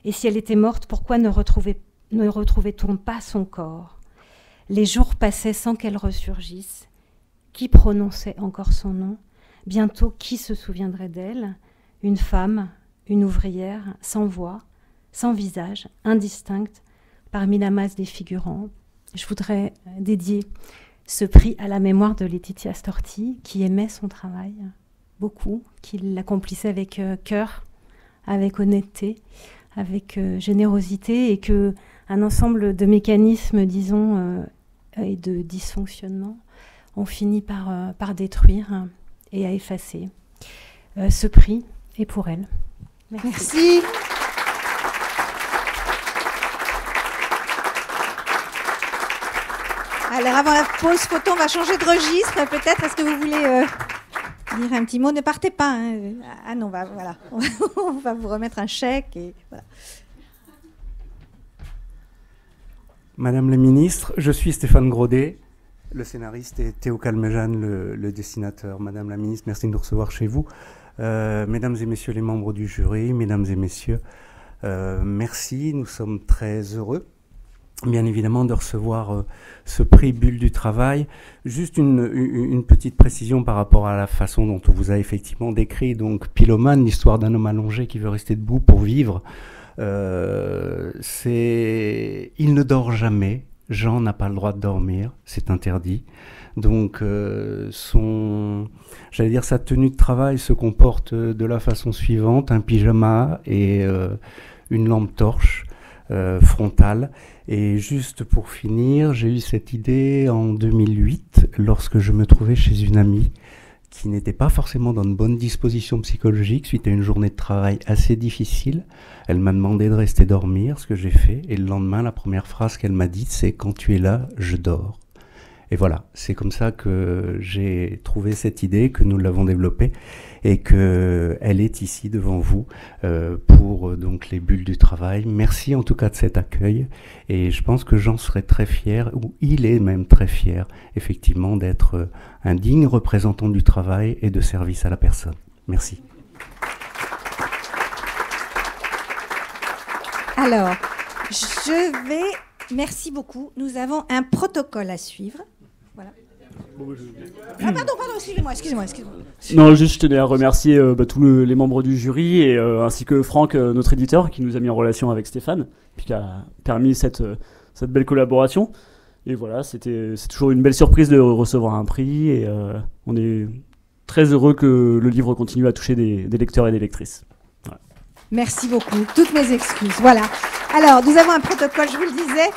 Et si elle était morte, pourquoi ne retrouvait-on pas son corps ? Les jours passaient sans qu'elle ressurgisse. Qui prononçait encore son nom ? Bientôt, qui se souviendrait d'elle ? Une femme, une ouvrière, sans voix, sans visage, indistincte, parmi la masse des figurants. Je voudrais dédier ce prix à la mémoire de Laetitia Storti, qui aimait son travail beaucoup, qui l'accomplissait avec cœur, avec honnêteté, avec générosité, et que un ensemble de mécanismes, disons, et de dysfonctionnements ont fini par détruire et à effacer. Ce prix est pour elle. Merci. Merci. Alors avant la pause photo, on va changer de registre peut-être. Est-ce que vous voulez dire un petit mot? Ne partez pas. Hein. Ah non, voilà. On va vous remettre un chèque. Et voilà. Madame la ministre, je suis Stéphane Grodé, le scénariste, et Théo Calmejane, le dessinateur. Madame la ministre, merci de nous recevoir chez vous. Mesdames et messieurs les membres du jury, mesdames et messieurs, merci. Nous sommes très heureux, bien évidemment, de recevoir ce prix Bulle du Travail. Juste une petite précision par rapport à la façon dont on vous a effectivement décrit. Donc, Pylomane, l'histoire d'un homme allongé qui veut rester debout pour vivre. Il ne dort jamais. Jean n'a pas le droit de dormir, c'est interdit. Donc, j'allais dire, sa tenue de travail se comporte de la façon suivante: un pyjama et une lampe torche frontale. Et juste pour finir, j'ai eu cette idée en 2008, lorsque je me trouvais chez une amie qui n'était pas forcément dans de bonnes dispositions psychologiques suite à une journée de travail assez difficile. Elle m'a demandé de rester dormir, ce que j'ai fait, et le lendemain, la première phrase qu'elle m'a dite, c'est « Quand tu es là, je dors ». Et voilà, c'est comme ça que j'ai trouvé cette idée, que nous l'avons développée, et qu'elle est ici devant vous pour donc les bulles du travail. Merci en tout cas de cet accueil, et je pense que Jean serait très fier, ou il est même très fier, effectivement, d'être un digne représentant du travail et de service à la personne. Merci. Alors, merci beaucoup. Nous avons un protocole à suivre. Voilà. Ah pardon, excusez-moi. Non, juste je tenais à remercier tous les membres du jury et ainsi que Franck, notre éditeur, qui nous a mis en relation avec Stéphane, puis qui a permis cette belle collaboration. Et voilà, c'est toujours une belle surprise de recevoir un prix et on est très heureux que le livre continue à toucher des lecteurs et des lectrices. Voilà. Merci beaucoup. Toutes mes excuses. Voilà. Alors, nous avons un protocole, je vous le disais.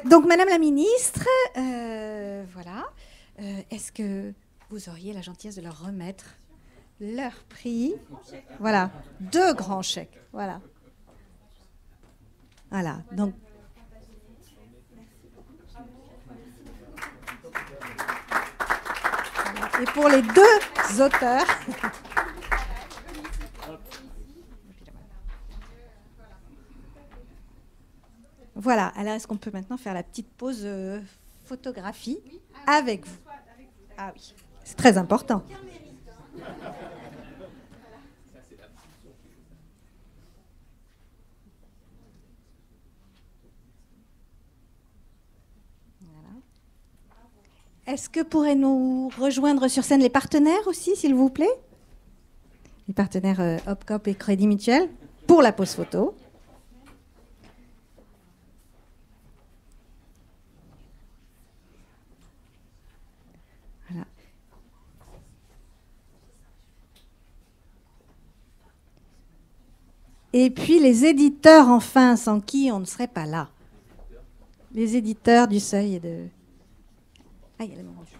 Donc, Madame la Ministre, voilà. Est-ce que vous auriez la gentillesse de leur remettre leur prix? Voilà. 2 grands chèques. Voilà. Voilà. Donc. Voilà. Et pour les 2 auteurs. Voilà, alors est-ce qu'on peut maintenant faire la petite pause photographie avec vous? Ah oui, c'est très important. Voilà. Est-ce que pourraient nous rejoindre sur scène les partenaires aussi, s'il vous plaît? Les partenaires Opcop et Crédit Mutuel pour la pause photo. Voilà. Et puis les éditeurs, enfin, sans qui on ne serait pas là. Les éditeurs du Seuil et de... Ah, il y a le moment du...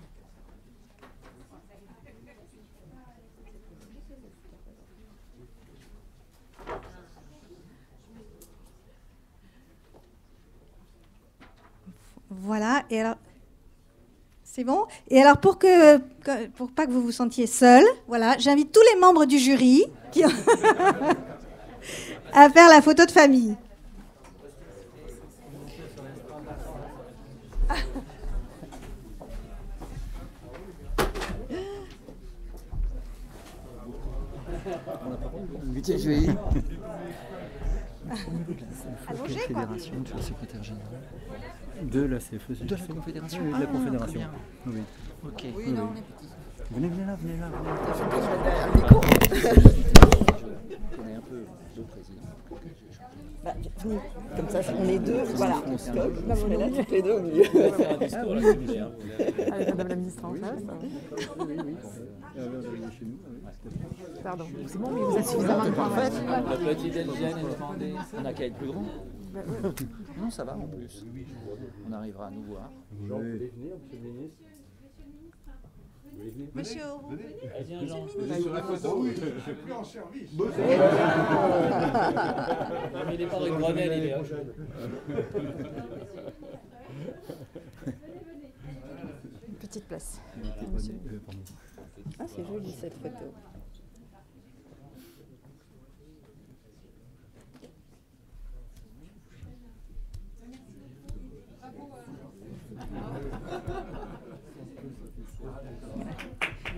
Voilà, et alors... C'est bon? Et alors, pour pas que vous vous sentiez seul, voilà, j'invite tous les membres du jury à faire la photo de famille. Allongé, quoi. Fédération, tu es secrétaire général. De la CFE. De la Confédération. Oui, de la Confédération. Oui. Ok. Oui, non, on est petit. Venez là. On est un peu deux présidents. Bah, comme ça, on est 2, voilà. On se colle, on est là toutes les 2 au milieu. Avec Madame la Ministre en face. Oui. Pardon, c'est bon, mais vous êtes suffisamment de temps. La petite Elgienne est demandée. On n'a qu'à être plus grand. Non, ça va en plus. On arrivera à nous voir. Jean, vous voulez venir, monsieur le ministre? Monsieur sur la photo, je ne suis plus en service. Il n'est pas dans une Grenelle, il est là. Une petite place. Ah, c'est joli cette photo.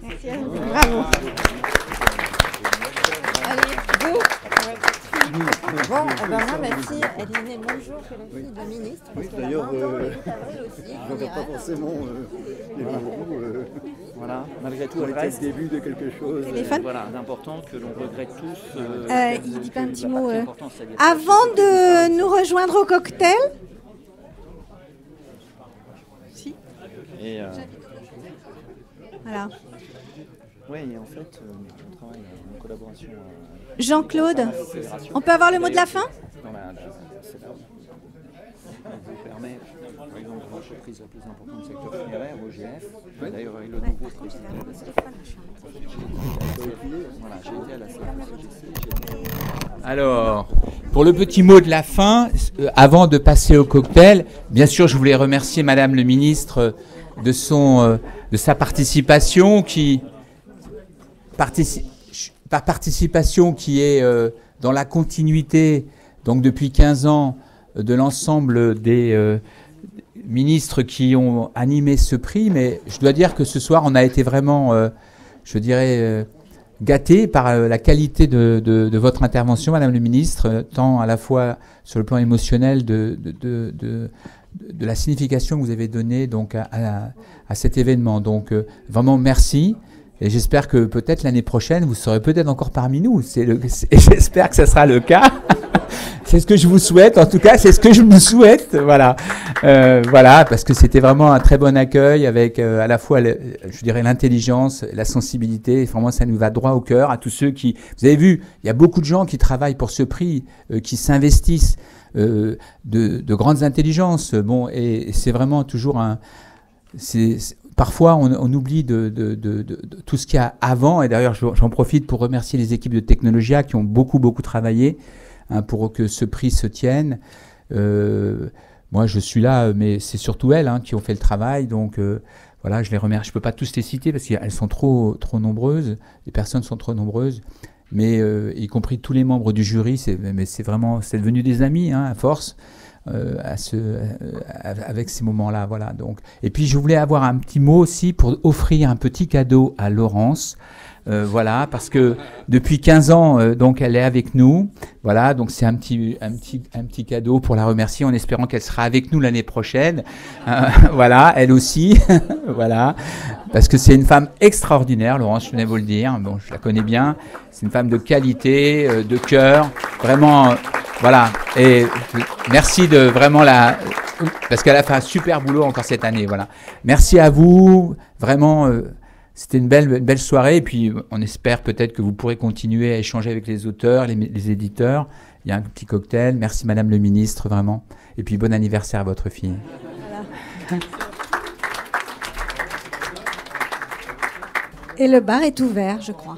Merci à vous. Bravo. Allez, go. Bon, ben moi, ma fille, elle est née le même jour que la fille de la ministre. Parce qu'elle a 20 ans, le 8 avril aussi. Je ne regarde pas forcément les bureaux. Voilà, malgré tout, elle reste le début de quelque chose. Voilà, d'important que l'on regrette tous. Il dit pas un petit mot. Avant de nous rejoindre au cocktail. Si. Et voilà. Oui, en fait, on travaille en collaboration. Jean-Claude, on peut avoir le mot de la fin? vous permet, par exemple, l'entreprise la plus importante du secteur funéraire, OGF, d'ailleurs avec le nouveau président. Voilà, j'ai été à la CFCGC. Alors, pour le petit mot de la fin, avant de passer au cocktail, bien sûr, je voulais remercier Madame le ministre de sa participation qui est dans la continuité, donc depuis 15 ans, de l'ensemble des ministres qui ont animé ce prix. Mais je dois dire que ce soir, on a été vraiment, je dirais, gâtés par la qualité de votre intervention, Madame le ministre, tant à la fois sur le plan émotionnel de la signification que vous avez donnée donc, à cet événement. Donc, vraiment, merci. Et j'espère que peut-être l'année prochaine, vous serez peut-être encore parmi nous. J'espère que ce sera le cas. C'est ce que je vous souhaite. En tout cas, c'est ce que je me souhaite. Voilà. Voilà, parce que c'était vraiment un très bon accueil avec à la fois, je dirais, l'intelligence, la sensibilité. Et vraiment, ça nous va droit au cœur à tous ceux qui... Vous avez vu, il y a beaucoup de gens qui travaillent pour ce prix, qui s'investissent de grandes intelligences. Bon, et c'est vraiment toujours un... Parfois, on oublie de tout ce qu'il y a avant. Et d'ailleurs, j'en profite pour remercier les équipes de Technologia qui ont beaucoup travaillé pour que ce prix se tienne. Moi, je suis là, mais c'est surtout elles qui ont fait le travail. Donc, voilà, je les remercie. Je ne peux pas tous les citer parce qu'elles sont trop nombreuses. Les personnes sont trop nombreuses. Mais y compris tous les membres du jury, c'est devenu des amis à force. Avec ces moments-là, voilà. Donc. Et puis je voulais avoir un petit mot aussi pour offrir un petit cadeau à Laurence, voilà, parce que depuis 15 ans, donc elle est avec nous, voilà. Donc c'est un petit cadeau pour la remercier, en espérant qu'elle sera avec nous l'année prochaine, voilà, elle aussi, voilà, parce que c'est une femme extraordinaire, Laurence, je venais vous le dire. Bon, je la connais bien. C'est une femme de qualité, de cœur, vraiment. Voilà, et merci de vraiment parce qu'elle a fait un super boulot encore cette année, voilà. Merci à vous, vraiment, c'était une belle soirée, et puis on espère peut-être que vous pourrez continuer à échanger avec les auteurs, les éditeurs. Il y a un petit cocktail. Merci Madame le ministre, vraiment, et puis bon anniversaire à votre fille. Voilà. Et le bar est ouvert, je crois.